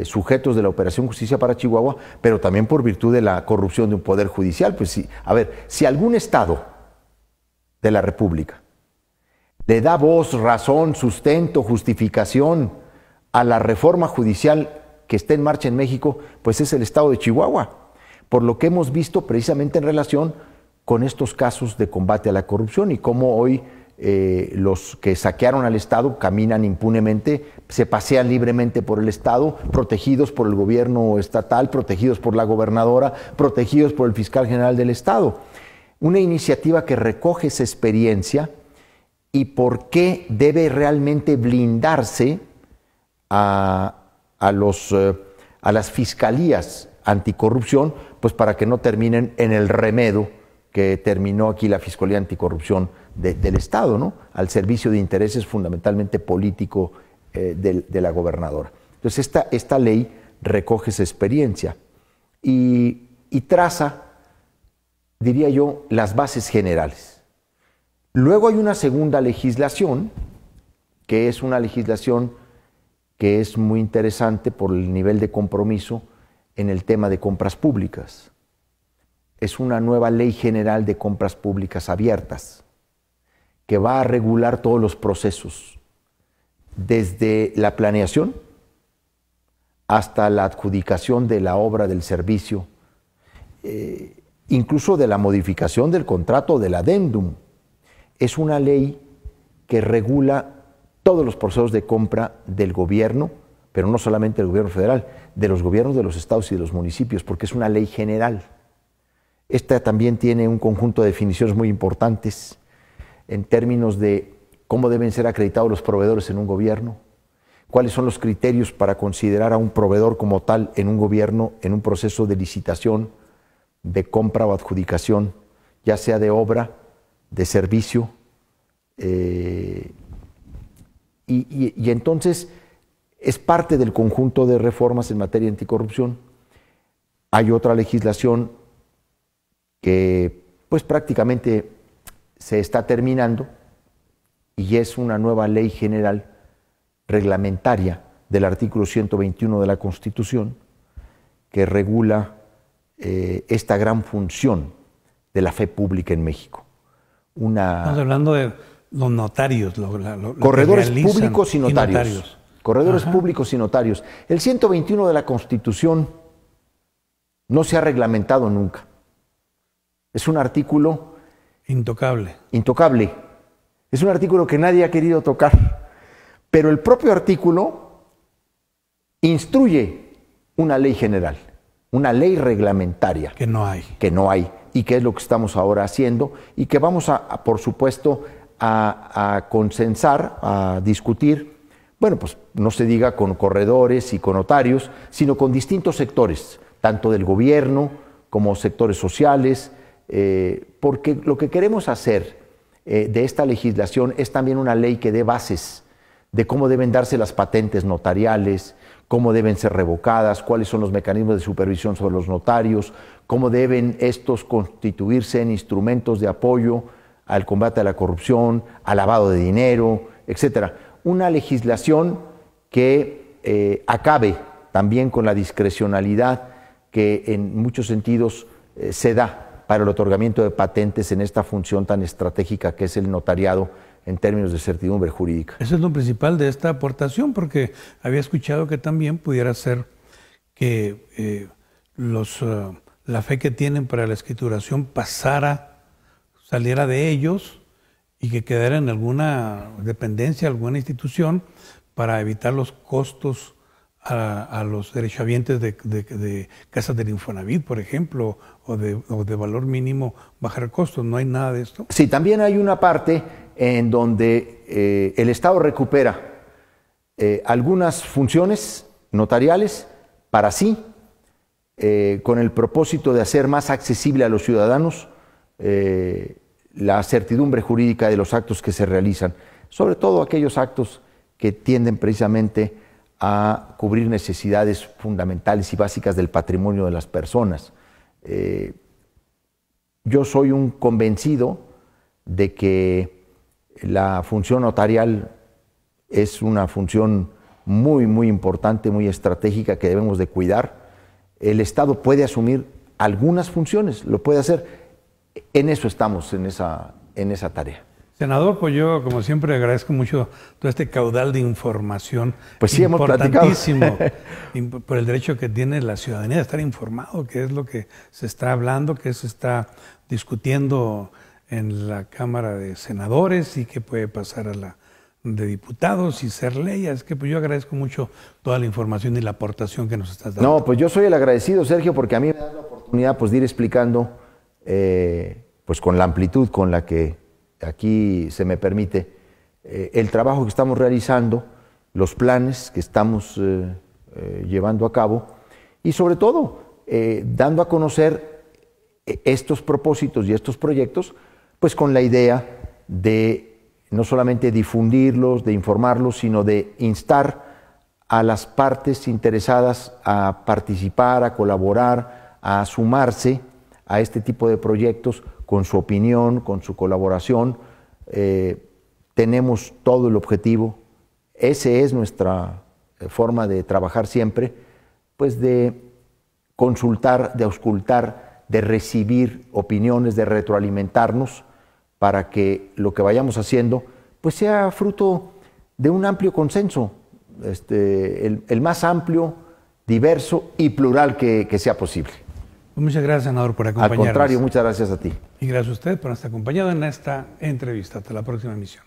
sujetos de la Operación Justicia para Chihuahua, pero también por virtud de la corrupción de un poder judicial. Pues sí, a ver, si algún Estado de la República le da voz, razón, sustento, justificación a la reforma judicial que está en marcha en México, pues es el Estado de Chihuahua, por lo que hemos visto precisamente en relación con estos casos de combate a la corrupción y cómo hoy los que saquearon al Estado caminan impunemente, se pasean libremente por el Estado, protegidos por el gobierno estatal, protegidos por la gobernadora, protegidos por el fiscal general del Estado. Una iniciativa que recoge esa experiencia y por qué debe realmente blindarse a las fiscalías anticorrupción, pues para que no terminen en el remedo que terminó aquí la Fiscalía Anticorrupción del Estado, ¿no? Al servicio de intereses fundamentalmente políticos de la gobernadora. Entonces esta ley recoge esa experiencia y traza, diría yo, las bases generales. Luego hay una segunda legislación, que es una legislación que es muy interesante por el nivel de compromiso en el tema de compras públicas. es una nueva Ley General de Compras Públicas Abiertas, que va a regular todos los procesos, desde la planeación hasta la adjudicación de la obra, del servicio, incluso de la modificación del contrato, del adendum. Es una ley que regula todos los procesos de compra del gobierno, pero no solamente del gobierno federal, de los gobiernos de los estados y de los municipios, porque es una ley general. Esta también tiene un conjunto de definiciones muy importantes en términos de cómo deben ser acreditados los proveedores en un gobierno, cuáles son los criterios para considerar a un proveedor como tal en un gobierno, en un proceso de licitación, de compra o adjudicación, ya sea de obra, de servicio. Y entonces es parte del conjunto de reformas en materia anticorrupción. Hay otra legislación que pues prácticamente se está terminando y es una nueva ley general reglamentaria del artículo 121 de la Constitución que regula esta gran función de la fe pública en México. Estamos hablando de los notarios. Corredores públicos y notarios. Corredores públicos y notarios. El 121 de la Constitución no se ha reglamentado nunca. Es un artículo intocable. Intocable. Es un artículo que nadie ha querido tocar. Pero el propio artículo instruye una ley general, una ley reglamentaria. Que no hay. Que no hay. Y que es lo que estamos ahora haciendo y que vamos por supuesto, a consensar, a discutir. Bueno, pues no se diga con corredores y con notarios, sino con distintos sectores, tanto del gobierno como sectores sociales, porque lo que queremos hacer de esta legislación es también una ley que dé bases de cómo deben darse las patentes notariales, cómo deben ser revocadas, cuáles son los mecanismos de supervisión sobre los notarios, cómo deben estos constituirse en instrumentos de apoyo al combate a la corrupción, al lavado de dinero, etcétera. Una legislación que acabe también con la discrecionalidad que en muchos sentidos se da para el otorgamiento de patentes en esta función tan estratégica que es el notariado en términos de certidumbre jurídica. Eso es lo principal de esta aportación, porque había escuchado que también pudiera ser que la fe que tienen para la escrituración saliera de ellos y que quedara en alguna dependencia, alguna institución, para evitar los costos a los derechohabientes de casas del Infonavit, por ejemplo, o de valor mínimo bajar costos. ¿No hay nada de esto? Sí, también hay una parte en donde el Estado recupera algunas funciones notariales para sí, con el propósito de hacer más accesible a los ciudadanos la certidumbre jurídica de los actos que se realizan, sobre todo aquellos actos que tienden precisamente a cubrir necesidades fundamentales y básicas del patrimonio de las personas. Yo soy un convencido de que la función notarial es una función muy, muy importante, muy estratégica que debemos de cuidar. El Estado puede asumir algunas funciones, lo puede hacer. En eso estamos, en esa tarea. Senador, pues yo, como siempre, agradezco mucho todo este caudal de información. Pues sí, importantísimo por el derecho que tiene la ciudadanía de estar informado, que es lo que se está hablando, que se está discutiendo en la Cámara de Senadores y que puede pasar a la de diputados y ser ley. Es que pues yo agradezco mucho toda la información y la aportación que nos estás dando. No, pues yo soy el agradecido, Sergio, porque a mí me da la oportunidad pues, de ir explicando pues con la amplitud con la que aquí se me permite el trabajo que estamos realizando, los planes que estamos llevando a cabo y sobre todo dando a conocer estos propósitos y estos proyectos, pues con la idea de no solamente difundirlos, de informarlos, sino de instar a las partes interesadas a participar, a colaborar, a sumarse a este tipo de proyectos con su opinión, con su colaboración. Tenemos todo el objetivo, esa es nuestra forma de trabajar siempre, pues de consultar, de auscultar de recibir opiniones, de retroalimentarnos, para que lo que vayamos haciendo pues sea fruto de un amplio consenso, el más amplio, diverso y plural que sea posible. Pues muchas gracias, senador, por acompañarnos. Al contrario, muchas gracias a ti. Y gracias a usted por estar acompañado en esta entrevista. Hasta la próxima emisión.